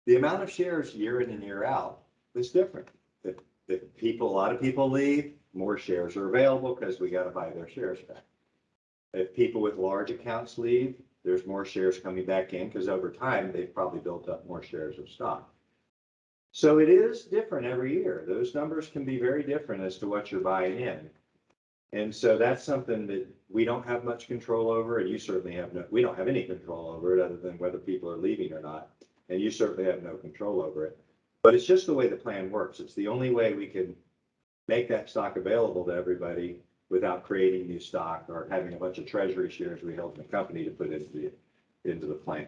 The amount of shares year in and year out is different. If a lot of people leave, more shares are available because we got to buy their shares back. If people with large accounts leave, there's more shares coming back in because over time they've probably built up more shares of stock. So it is different every year. Those numbers can be very different as to what you're buying in. And so that's something that we don't have much control over, and you certainly we don't have any control over it other than whether people are leaving or not. And you certainly have no control over it. But it's just the way the plan works. It's the only way we can make that stock available to everybody without creating new stock or having a bunch of treasury shares we held in the company to put into the plan.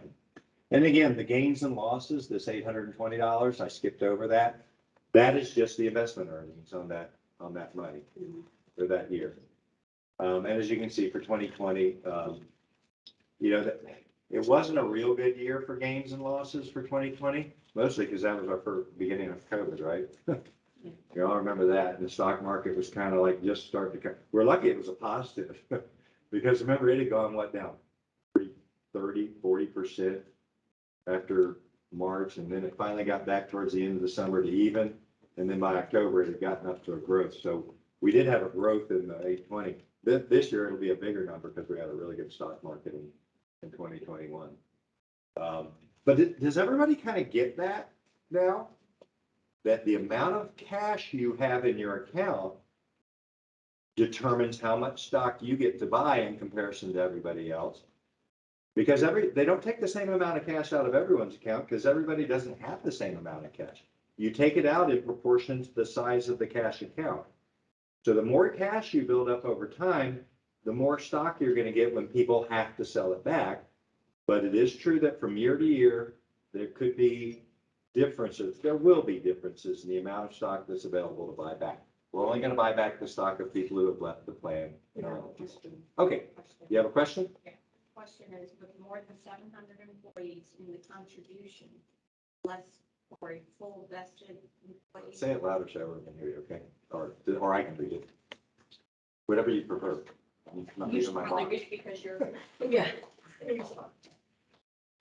And again, the gains and losses, this $820, I skipped over that. That is just the investment earnings on that money for that year. And as you can see for 2020, it wasn't a real good year for gains and losses for 2020, mostly because that was our first beginning of COVID, right? You all remember that. And the stock market was kind of like just starting to come. We're lucky it was a positive because remember it had gone down 30-40% after March, and then it finally got back towards the end of the summer to even, and then by October it had gotten up to a growth. So we did have a growth in the 820. This year it'll be a bigger number because we had a really good stock market in 2021. But does everybody kind of get that now? That the amount of cash you have in your account determines how much stock you get to buy in comparison to everybody else. Because they don't take the same amount of cash out of everyone's account because everybody doesn't have the same amount of cash. You take it out in proportion to the size of the cash account. So the more cash you build up over time, the more stock you're going to get when people have to sell it back. But it is true that from year to year, there could be differences. There will be differences in the amount of stock that's available to buy back. We're only going to buy back the stock of people who have left the plan. Okay, you have a question? Yeah. Question is, with more than 700 employees in the contribution, less for a full vested employee. Say it louder so everyone can hear you, okay? Or I can read it. Whatever you prefer. I'm not You leaving should my probably box. read it because you're, yeah. You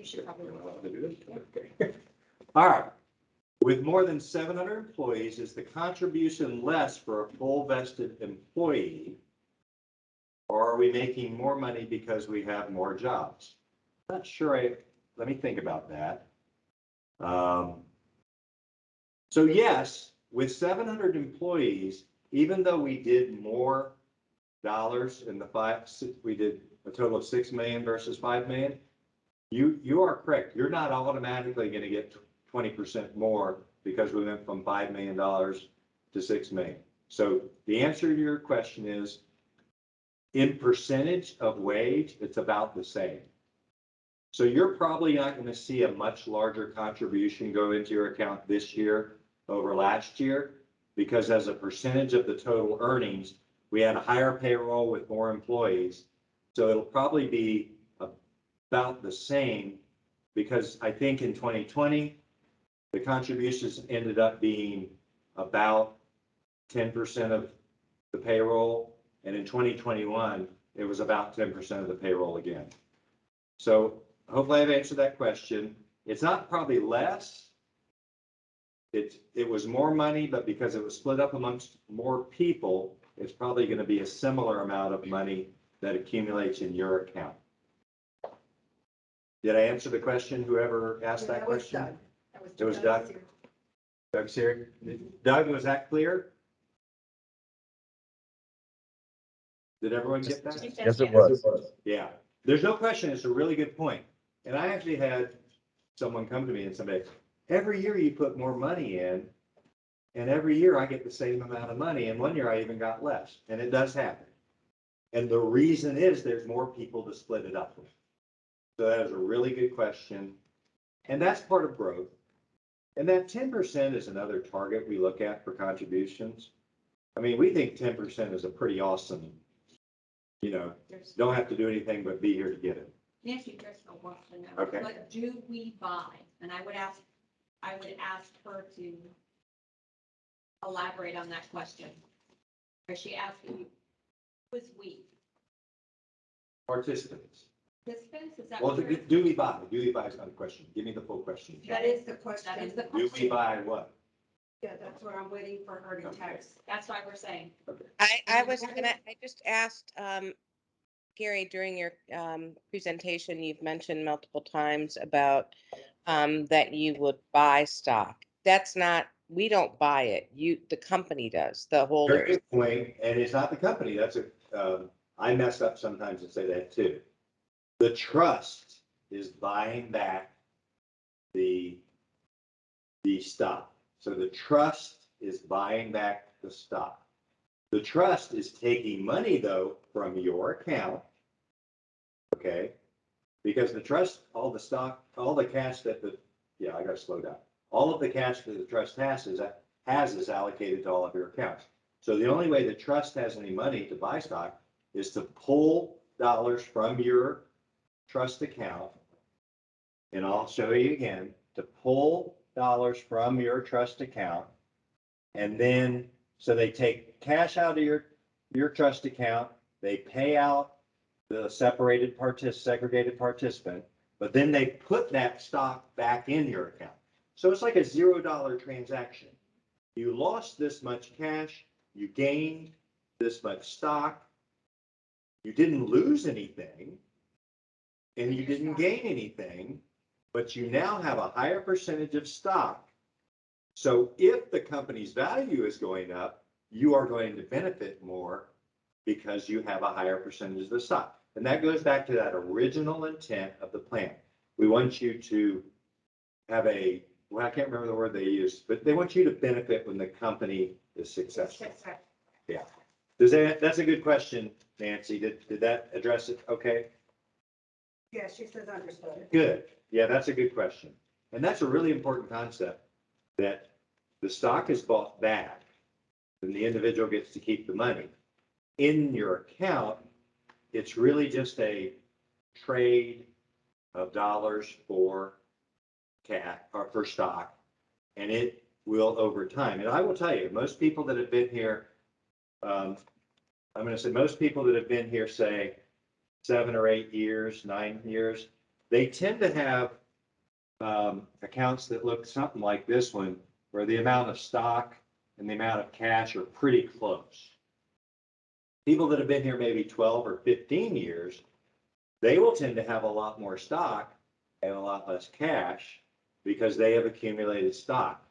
should probably read it. Okay. All right. With more than 700 employees, is the contribution less for a full vested employee? Or are we making more money because we have more jobs? Not sure. Let me think about that. So yes, with 700 employees, even though we did more dollars in we did a total of 6 million versus 5 million. You are correct. You're not automatically going to get 20% more because we went from $5 million to 6 million. So the answer to your question is, in percentage of wage, it's about the same. So you're probably not going to see a much larger contribution go into your account this year over last year, because as a percentage of the total earnings, we had a higher payroll with more employees. So it'll probably be about the same, because I think in 2020, the contributions ended up being about 10% of the payroll. And in 2021, it was about 10% of the payroll again. So hopefully I've answered that question. It's not probably less. It was more money, but because it was split up amongst more people, it's probably going to be a similar amount of money that accumulates in your account. Did I answer the question, whoever asked that question? That was It was Doug. Doug's here. Doug, was that clear? Did everyone get that? Yes, it was. Yeah, there's no question. It's a really good point. And I actually had someone come to me and say, every year you put more money in, and every year I get the same amount of money, and one year I even got less, and it does happen. And the reason is there's more people to split it up with. So that is a really good question. And that's part of growth. And that 10% is another target we look at for contributions. I mean, we think 10% is a pretty awesome, don't have to do anything but be here to get it. Nancy Driscoll wants to know. Okay. What do we buy? And I would ask her to elaborate on that question. Or she asking, who is we? Participants. Participants, is that Well, what you're? do we buy? Do we buy is not a question. Give me the full question. That is the question. That is the Do question. we buy what? Yeah, that's what I'm waiting for her to text. That's why we're saying. I just asked, Gary, during your presentation, you've mentioned multiple times about that you would buy stock. That's not, we don't buy it. The company does, the Very holders. good point, and it's not the company. I mess up sometimes and say that too. The trust is buying back the stock. So the trust is buying back the stock. The trust is taking money though from your account. Okay. Because the trust, all the stock, all the cash that I gotta slow down. All of the cash that the trust has is allocated to all of your accounts. So the only way the trust has any money to buy stock is to pull dollars from your trust account. And I'll show you again, to pull dollars from your trust account. And then, so they take cash out of your trust account, they pay out the segregated participant, but then they put that stock back in your account. So it's like a $0 transaction. You lost this much cash, you gained this much stock, you didn't lose anything, and you didn't gain anything, but you now have a higher percentage of stock. So if the company's value is going up, you are going to benefit more because you have a higher percentage of the stock. And that goes back to that original intent of the plan. We want you to have I can't remember the word they used, but they want you to benefit when the company is successful. Yeah. That's a good question, Nancy. Did that address it? Okay. Yeah, she says understood. Good. Yeah, that's a good question. And that's a really important concept, that the stock is bought back and the individual gets to keep the money. In your account, it's really just a trade of dollars for for stock, and it will over time. And I will tell you, most people that have been here, I'm going to say most people that have been here, say 7 or 8 years, 9 years, they tend to have accounts that look something like this one, where the amount of stock and the amount of cash are pretty close. People that have been here maybe 12 or 15 years, they will tend to have a lot more stock and a lot less cash because they have accumulated stock.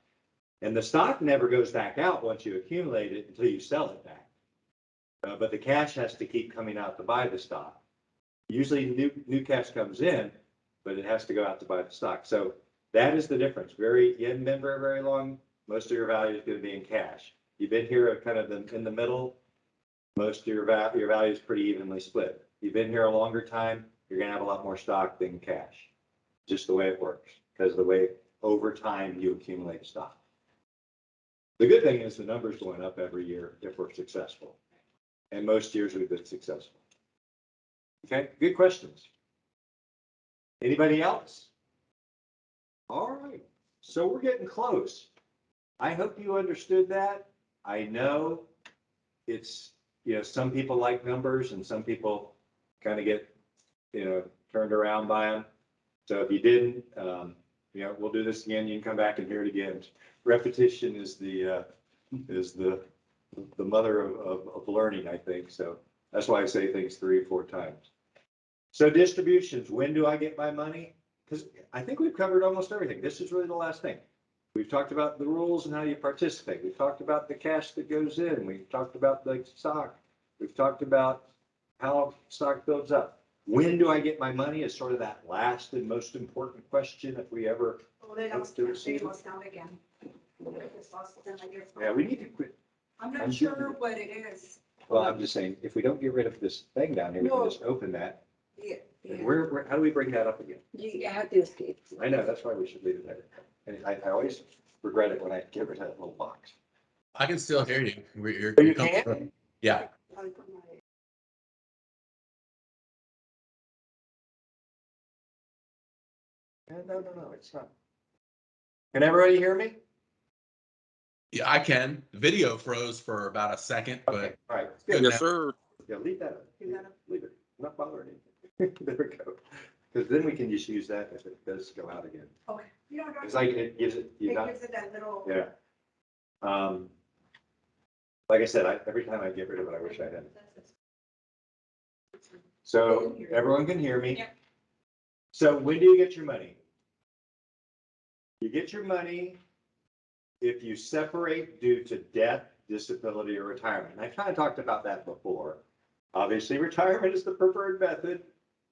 And the stock never goes back out once you accumulate it until you sell it back. But the cash has to keep coming out to buy the stock. Usually new cash comes in, but it has to go out to buy the stock. So that is the difference. You haven't been very, very long. Most of your value is going to be in cash. You've been here kind of in the middle. Most of your value is pretty evenly split. You've been here a longer time, you're going to have a lot more stock than cash. Just the way it works, because the way over time you accumulate stock. The good thing is the numbers going up every year if we're successful. And most years we've been successful. Okay, good questions. Anybody else? All right, so we're getting close. I hope you understood that. I know it's, some people like numbers and some people kind of get, turned around by them. So if you didn't, we'll do this again. You can come back and hear it again. Repetition is the mother of learning, I think. So that's why I say things 3 or 4 times. So distributions, when do I get my money? Because I think we've covered almost everything. This is really the last thing. We've talked about the rules and how you participate. We've talked about the cash that goes in. We've talked about the stock. We've talked about how stock builds up. When do I get my money is sort of that last and most important question if we ever. Oh, they Let's lost do it, count, they Susan. lost count again. It's lost them again. Yeah, we need to quit. I'm I'm not sure what it is. Well, I'm just saying, if we don't get rid of this thing down here, we can No. just open that. Yeah, And how do we bring that up again? You have to escape. I know, that's why we should leave it there. And I always regret it when I get rid of that little box. I can still hear you. You're, Oh, you you're coming- can? Yeah. No, it's not. Can everybody hear me? Yeah, I can. The video froze for about a second, Okay, but all right. good Good. now. sir. Yeah, leave that up. Leave that up. Leave it. I'm not bothering anything. There we go. Because then we can just use that if it does go out again. Okay. You know, It's like it gives it, you it got, gives it that little. yeah. Like I said, every time I get rid of it, I wish I hadn't. So everyone can hear me. Yep. So when do you get your money? You get your money if you separate due to death, disability, or retirement. And I kind of talked about that before. Obviously, retirement is the preferred method,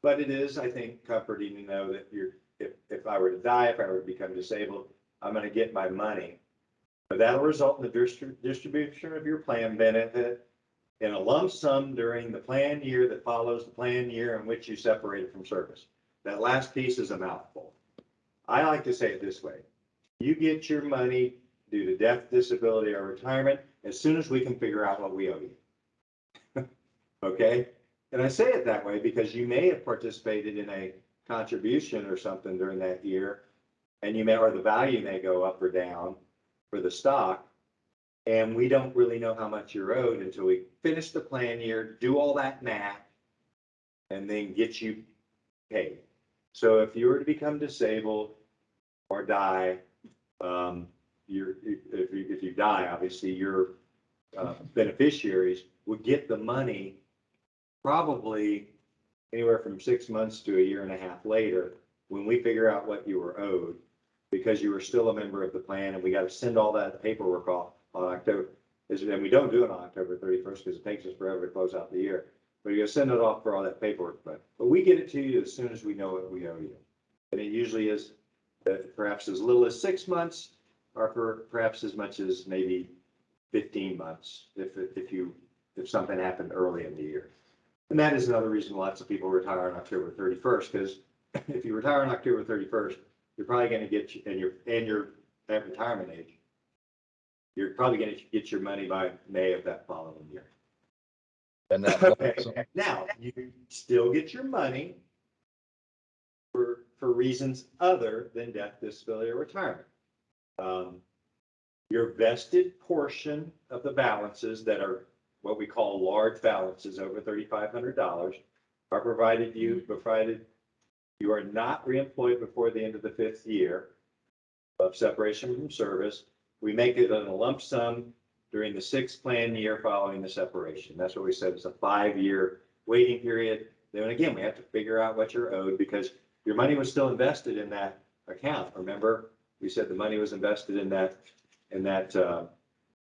but it is, I think, comforting to know that if I were to die, if I were to become disabled, I'm going to get my money. But that'll result in the distribution of your plan benefit in a lump sum during the plan year that follows the plan year in which you separated from service. That last piece is a mouthful. I like to say it this way. You get your money due to death, disability, or retirement as soon as we can figure out what we owe you. Okay? And I say it that way because you may have participated in a contribution or something during that year, and or the value may go up or down for the stock, and we don't really know how much you're owed until we finish the plan year, do all that math, and then get you paid. So if you were to become disabled or die, if you die, obviously your beneficiaries would get the money probably anywhere from 6 months to a year and a half later when we figure out what you were owed, because you were still a member of the plan, and we got to send all that paperwork off on October. And we don't do it on October 31st because it takes us forever to close out the year. But you send it off for all that paperwork. But we get it to you as soon as we know what we owe you. And it usually is perhaps as little as 6 months, or for perhaps as much as maybe 15 months if something happened early in the year. And that is another reason lots of people retire on October 31st, because if you retire on October 31st, you're probably going to get, and you're at retirement age, you're probably going to get your money by May of that following year. And that, Okay, now you still get your money for reasons other than death, disability, or retirement. Your vested portion of the balances that are what we call large balances over $3,500 are provided you are not reemployed before the end of the 5th year of separation from service. We make it in a lump sum during the 6th plan year following the separation. That's what we said is a 5-year waiting period. Then again, we have to figure out what you're owed because your money was still invested in that account. Remember, we said the money was invested in that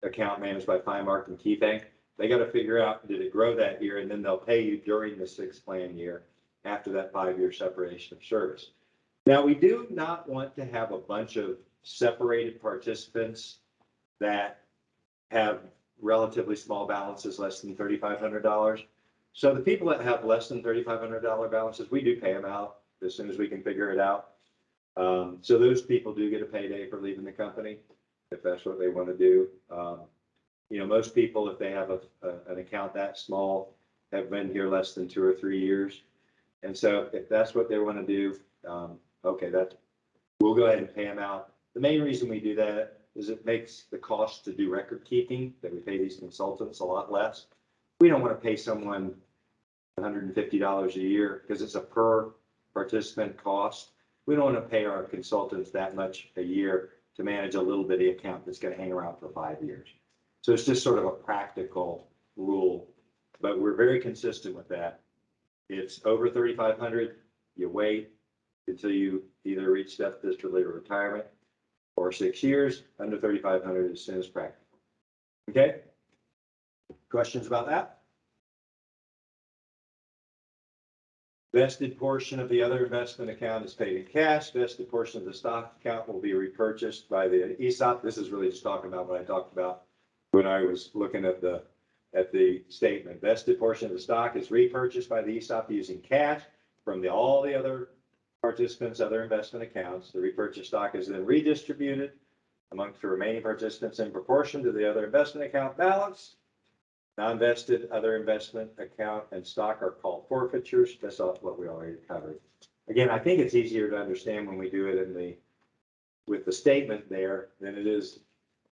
account managed by Finemark and Key Bank. They got to figure out, did it grow that year? And then they'll pay you during the 6th plan year after that 5-year separation of service. Now, we do not want to have a bunch of separated participants that have relatively small balances, less than $3,500. So the people that have less than $3,500 balances, we do pay them out as soon as we can figure it out. So those people do get a payday for leaving the company, if that's what they want to do. Most people, if they have an account that small, have been here less than 2 or 3 years. And so if that's what they want to do, okay, we'll go ahead and pay them out. The main reason we do that is it makes the cost to do record keeping that we pay these consultants a lot less. We don't want to pay someone $150 a year because it's a per participant cost. We don't want to pay our consultants that much a year to manage a little bitty account that's going to hang around for 5 years. So it's just sort of a practical rule, but we're very consistent with that. It's over 3,500, you wait until you either reach death, disability, or retirement. or 6 years, under 3,500 as soon as practical. Okay? Questions about that? Vested portion of the other investment account is paid in cash. Vested portion of the stock account will be repurchased by the ESOP. This is really just talking about what I talked about when I was looking at the statement. Vested portion of the stock is repurchased by the ESOP using cash from all the other participants' other investment accounts. The repurchased stock is then redistributed amongst the remaining participants in proportion to the other investment account balance. Non-vested other investment account and stock are called forfeitures. That's what we already covered. Again, I think it's easier to understand when we do it with the statement there than it is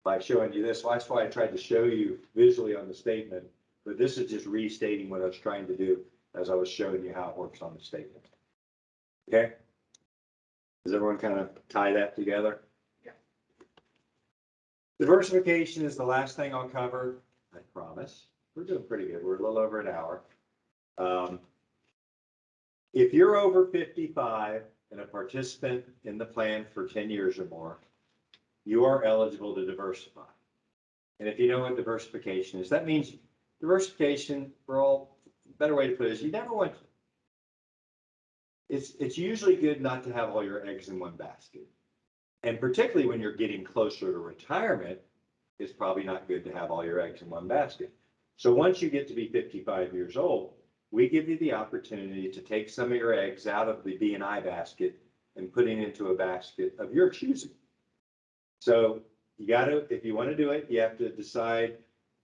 by showing you this. Well, that's why I tried to show you visually on the statement, but this is just restating what I was trying to do as I was showing you how it works on the statement. Okay? Does everyone kind of tie that together? Yeah. Diversification is the last thing I'll cover. I promise. We're doing pretty good. We're a little over an hour. If you're over 55 and a participant in the plan for 10 years or more, you are eligible to diversify. And if you know what diversification is, that means diversification, better way to put it is you never want, it's usually good not to have all your eggs in one basket. And particularly when you're getting closer to retirement, it's probably not good to have all your eggs in one basket. So once you get to be 55 years old, we give you the opportunity to take some of your eggs out of the B&I basket and putting into a basket of your choosing. So you got to, if you want to do it, you have to decide,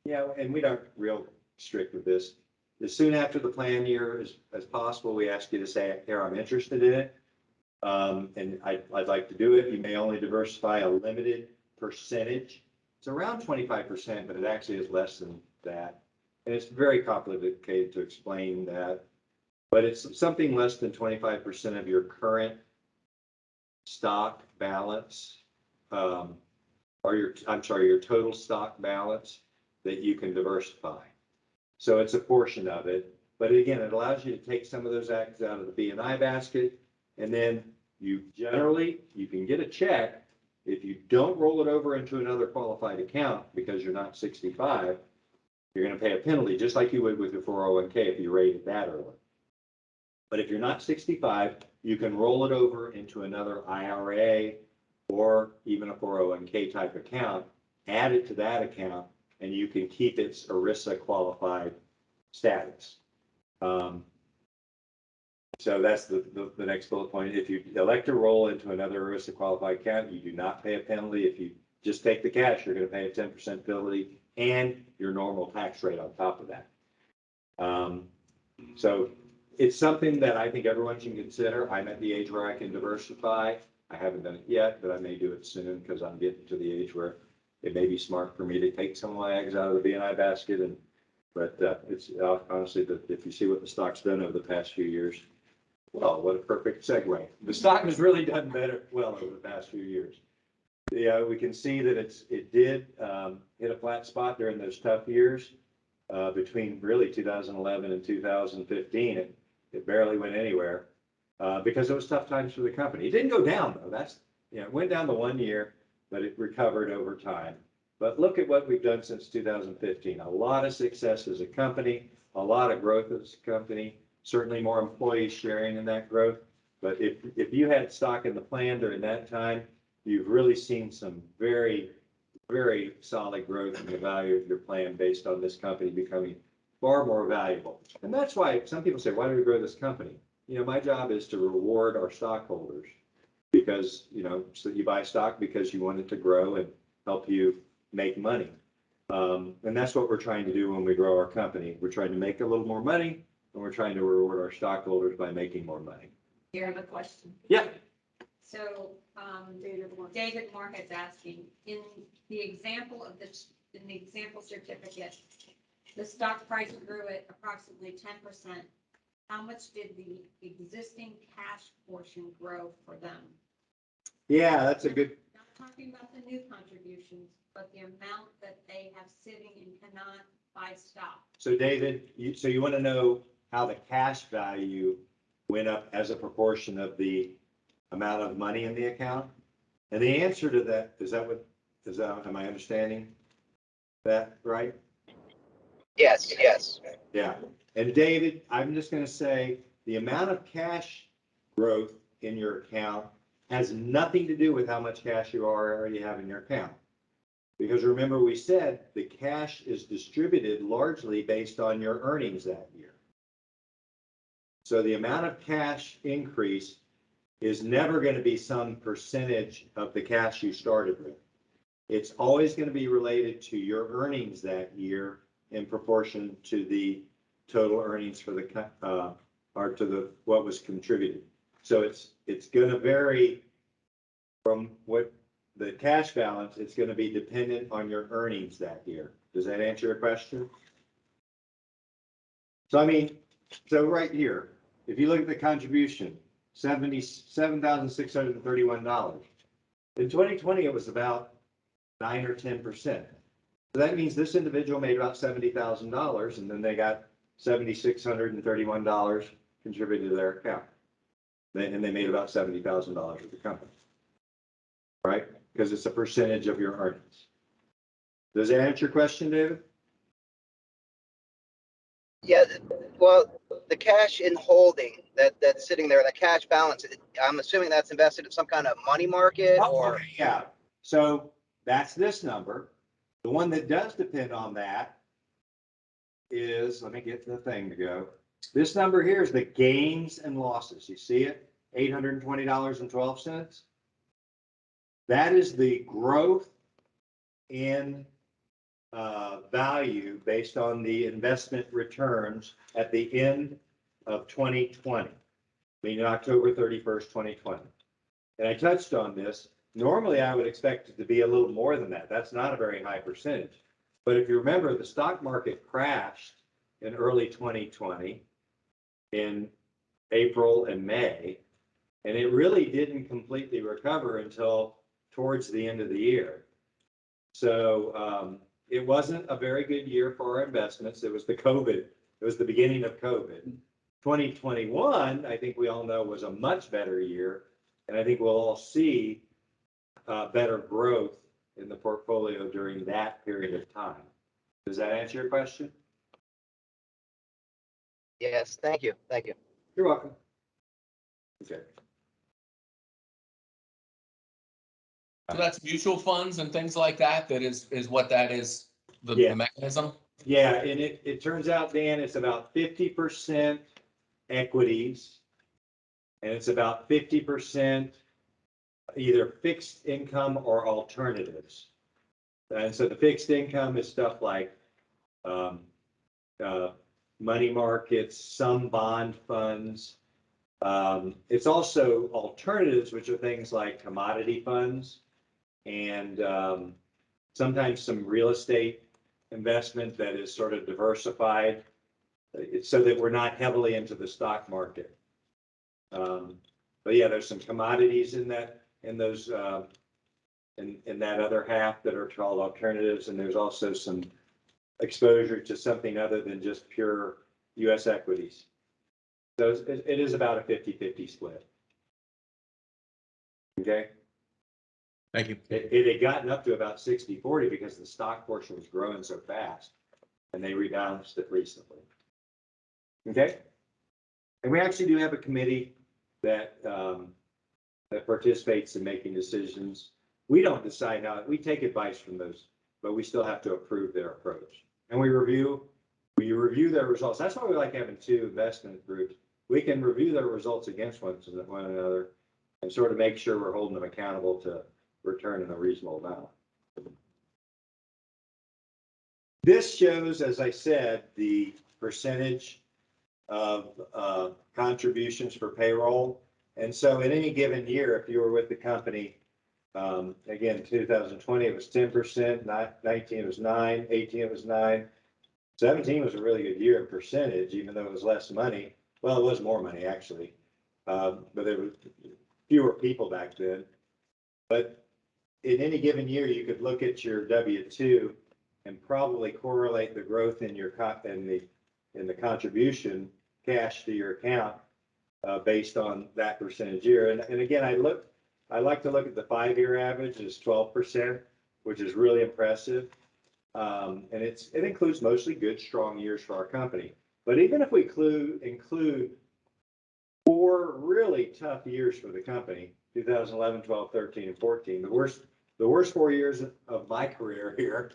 and we aren't real strict with this. As soon after the plan year as possible, we ask you to say, here, I'm interested in it. And I'd like to do it. You may only diversify a limited percentage. It's around 25%, but it actually is less than that. And it's very complicated to explain that, but it's something less than 25% of your current stock balance, or your total stock balance that you can diversify. So it's a portion of it, but again, it allows you to take some of those eggs out of the B&I basket, and then you can get a check. If you don't roll it over into another qualified account because you're not 65, you're going to pay a penalty just like you would with your 401k if you rated that early. But if you're not 65, you can roll it over into another IRA or even a 401k type account, add it to that account, and you can keep its ERISA qualified status. So that's the next bullet point. If you elect to roll into another ERISA qualified account, you do not pay a penalty. If you just take the cash, you're going to pay a 10% penalty and your normal tax rate on top of that. So it's something that I think everyone should consider. I'm at the age where I can diversify. I haven't done it yet, but I may do it soon because I'm getting to the age where it may be smart for me to take some of my eggs out of the B&I basket. But it's honestly, if you see what the stock's done over the past few years, well, what a perfect segue. The stock has really done well over the past few years. Yeah, we can see that it did hit a flat spot during those tough years between really 2011 and 2015. It barely went anywhere because it was tough times for the company. It didn't go down though. It went down the 1 year, but it recovered over time. But look at what we've done since 2015. A lot of success as a company, a lot of growth as a company. Certainly more employees sharing in that growth. But if you had stock in the plan during that time, you've really seen some very, very solid growth in the value of your plan based on this company becoming far more valuable. And that's why some people say, why do we grow this company? My job is to reward our stockholders because, so you buy stock because you want it to grow and help you make money. And that's what we're trying to do when we grow our company. We're trying to make a little more money, and we're trying to reward our stockholders by making more money. You have a question? Yeah. So, David Moore is asking, in the example certificate, the stock price grew at approximately 10%. How much did the existing cash portion grow for them? Yeah, that's a good. Not talking about the new contributions, but the amount that they have sitting and cannot buy stock. So David, you want to know how the cash value went up as a proportion of the amount of money in the account? And the answer to that, am I understanding that right? Yes, yes. Yeah. And David, I'm just going to say the amount of cash growth in your account has nothing to do with how much cash you already have in your account. Because remember, we said the cash is distributed largely based on your earnings that year. So the amount of cash increase is never going to be some percentage of the cash you started with. It's always going to be related to your earnings that year in proportion to the total earnings for the or to the what was contributed. So it's going to vary from what the cash balance. It's going to be dependent on your earnings that year. Does that answer your question? So I mean, so right here, if you look at the contribution, $77,631. In 2020, it was about 9 or 10%. So that means this individual made about $70,000, and then they got $7,631 contributed to their account. And they made about $70,000 with the company, right? Because it's a percentage of your earnings. Does that answer your question, David? Yeah, well, the cash in holding that's sitting there, the cash balance, I'm assuming that's invested in some kind of money market or? Okay, yeah. So that's this number. The one that does depend on that is, let me get the thing to go. This number here is the gains and losses. You see it? $820.12. That is the growth in value based on the investment returns at the end of 2020, meaning October 31st, 2020. And I touched on this. Normally, I would expect it to be a little more than that. That's not a very high percentage. But if you remember, the stock market crashed in early 2020 in April and May, and it really didn't completely recover until towards the end of the year. So it wasn't a very good year for our investments. It was the beginning of COVID. 2021, I think we all know, was a much better year. And I think we'll all see better growth in the portfolio during that period of time. Does that answer your question? Yes, thank you. Thank you. You're welcome. Okay. So that's mutual funds and things like that. That is what that is, the Yeah. mechanism. Yeah, and it turns out, Dan, it's about 50% equities, and it's about 50% either fixed income or alternatives. And so the fixed income is stuff like money markets, some bond funds. It's also alternatives, which are things like commodity funds and sometimes some real estate investment that is sort of diversified so that we're not heavily into the stock market. But yeah, there's some commodities in that, in those, in that other half that are called alternatives. And there's also some exposure to something other than just pure US equities. So it is about a 50-50 split. Okay. Thank you. It had gotten up to about 60-40 because the stock portion was growing so fast, and they rebalanced it recently. Okay. And we actually do have a committee that that participates in making decisions. We don't decide how, we take advice from those, but we still have to approve their approach. And we review their results. That's why we like having two investment groups. We can review their results against one another and sort of make sure we're holding them accountable to return in a reasonable amount. This shows, as I said, the percentage of contributions for payroll. And so in any given year, if you were with the company, again, 2020, it was 10%, 19, it was 9, 18, it was 9, 17 was a really good year in percentage, even though it was less money. Well, it was more money actually, but there were fewer people back then. But in any given year, you could look at your W-2 and probably correlate the growth in your in the contribution cash to your account based on that percentage year. And again, I I like to look at the 5-year average is 12%, which is really impressive. And it includes mostly good, strong years for our company. But even if we include 4 really tough years for the company, 2011, 12, 13, and 14, the worst 4 years of my career here,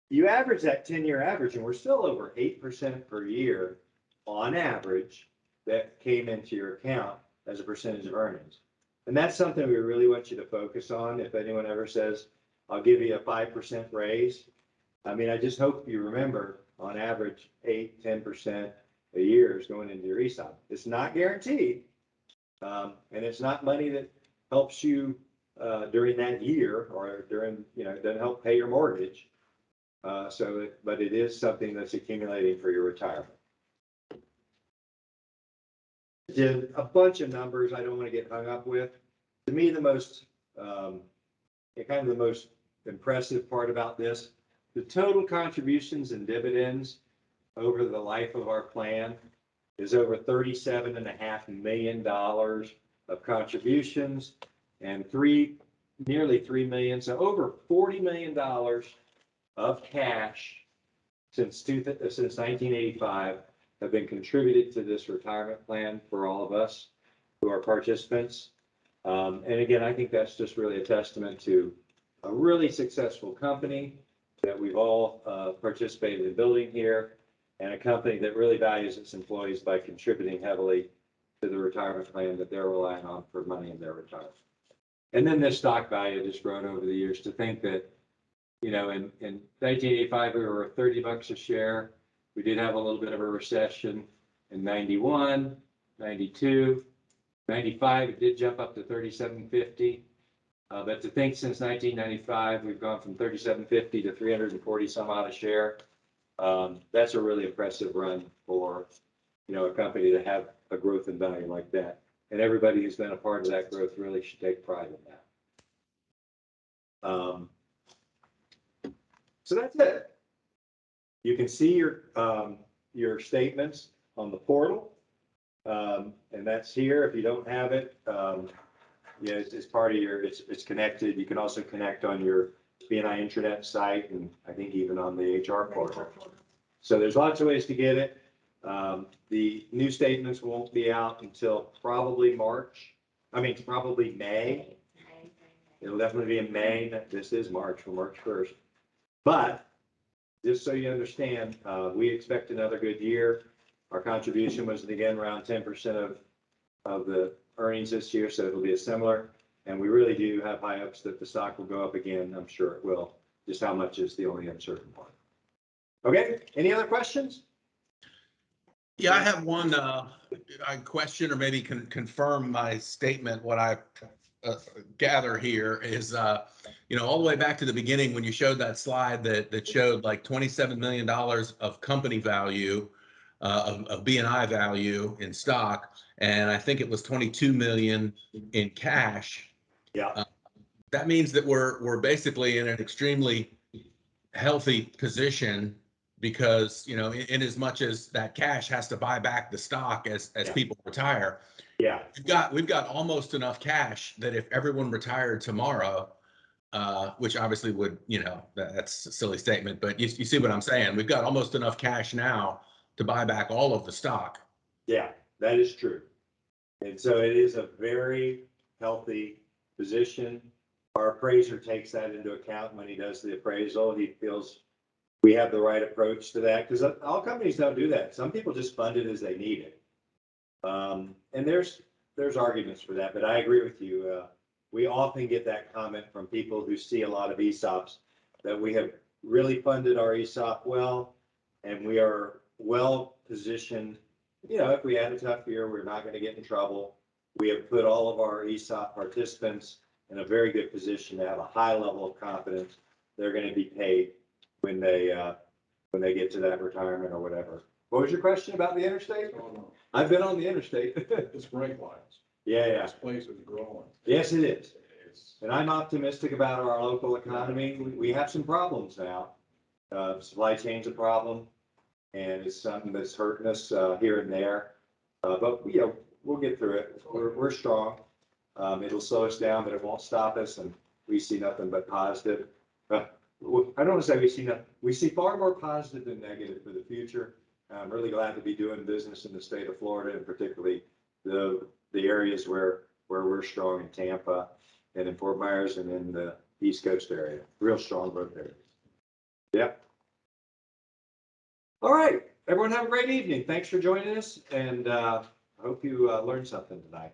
you average that 10-year average, and we're still over 8% per year on average that came into your account as a percentage of earnings. And that's something we really want you to focus on. If anyone ever says, I'll give you a 5% raise, I mean, I just hope you remember on average 8, 10% a year is going into your ESOP. It's not guaranteed. And it's not money that helps you during that year or during, doesn't help pay your mortgage. But it is something that's accumulating for your retirement. Did a bunch of numbers I don't want to get hung up with. To me, the most impressive part about this, the total contributions and dividends over the life of our plan is over $37.5 million of contributions and nearly 3 million, so over $40 million of cash since 1985 have been contributed to this retirement plan for all of us who are participants. And again, I think that's just really a testament to a really successful company that we've all participated in building here, and a company that really values its employees by contributing heavily to the retirement plan that they're relying on for money in their retirement. And then this stock value just grown over the years. To think that, in 1985, we were $30 a share. We did have a little bit of a recession in 91, 92, 95. It did jump up to $37.50. But to think since 1995, we've gone from $37.50 to 340 some odd a share. That's a really impressive run for, a company to have a growth in value like that. And everybody who's been a part of that growth really should take pride in that. So that's it. You can see your statements on the portal. And that's here. If you don't have it, it's part of it's connected. You can also connect on your B&I intranet site, and I think even on the HR portal. So there's lots of ways to get it. The new statements won't be out until probably May. It'll definitely be in May. This is March, for March 1st. But just so you understand, we expect another good year. Our contribution was again around 10% of the earnings this year, so it'll be a similar. And we really do have high hopes that the stock will go up again. I'm sure it will. Just how much is the only uncertain part. Okay, any other questions? Yeah, I have one question, or maybe confirm my statement. What I gather here is, all the way back to the beginning when you showed that slide that showed like $27 million of company value, of B&I value in stock, and I think it was 22 million in cash. Yeah. That means that we're basically in an extremely healthy position, because in as much as that cash has to buy back the stock as people retire. Yeah. We've got almost enough cash that if everyone retired tomorrow, which obviously would, that's a silly statement, but you see what I'm saying? We've got almost enough cash now to buy back all of the stock. Yeah, that is true. And so it is a very healthy position. Our appraiser takes that into account when he does the appraisal. He feels we have the right approach to that, because all companies don't do that. Some people just fund it as they need it. And there's arguments for that, but I agree with you. We often get that comment from people who see a lot of ESOPs that we have really funded our ESOP well, and we are well positioned. If we had a tough year, we're not going to get in trouble. We have put all of our ESOP participants in a very good position to have a high level of confidence they're going to be paid when they get to that retirement or whatever. What was your question about the interstate? Oh, no. I've been on the interstate. It's brake lines. Yeah. This place is growing. Yes, it is. It's, And I'm optimistic about our local economy. We have some problems now. Supply chain's a problem, and it's something that's hurting us here and there. But we'll get through it. We're strong. It'll slow us down, but it won't stop us, and we see nothing but positive. I don't want to say we see nothing, we see far more positive than negative for the future. I'm really glad to be doing business in the state of Florida, and particularly the areas where we're strong in Tampa and in Fort Myers and in the East Coast area, real strong growth areas. Yep. All right, everyone have a great evening. Thanks for joining us, and I hope you learned something tonight.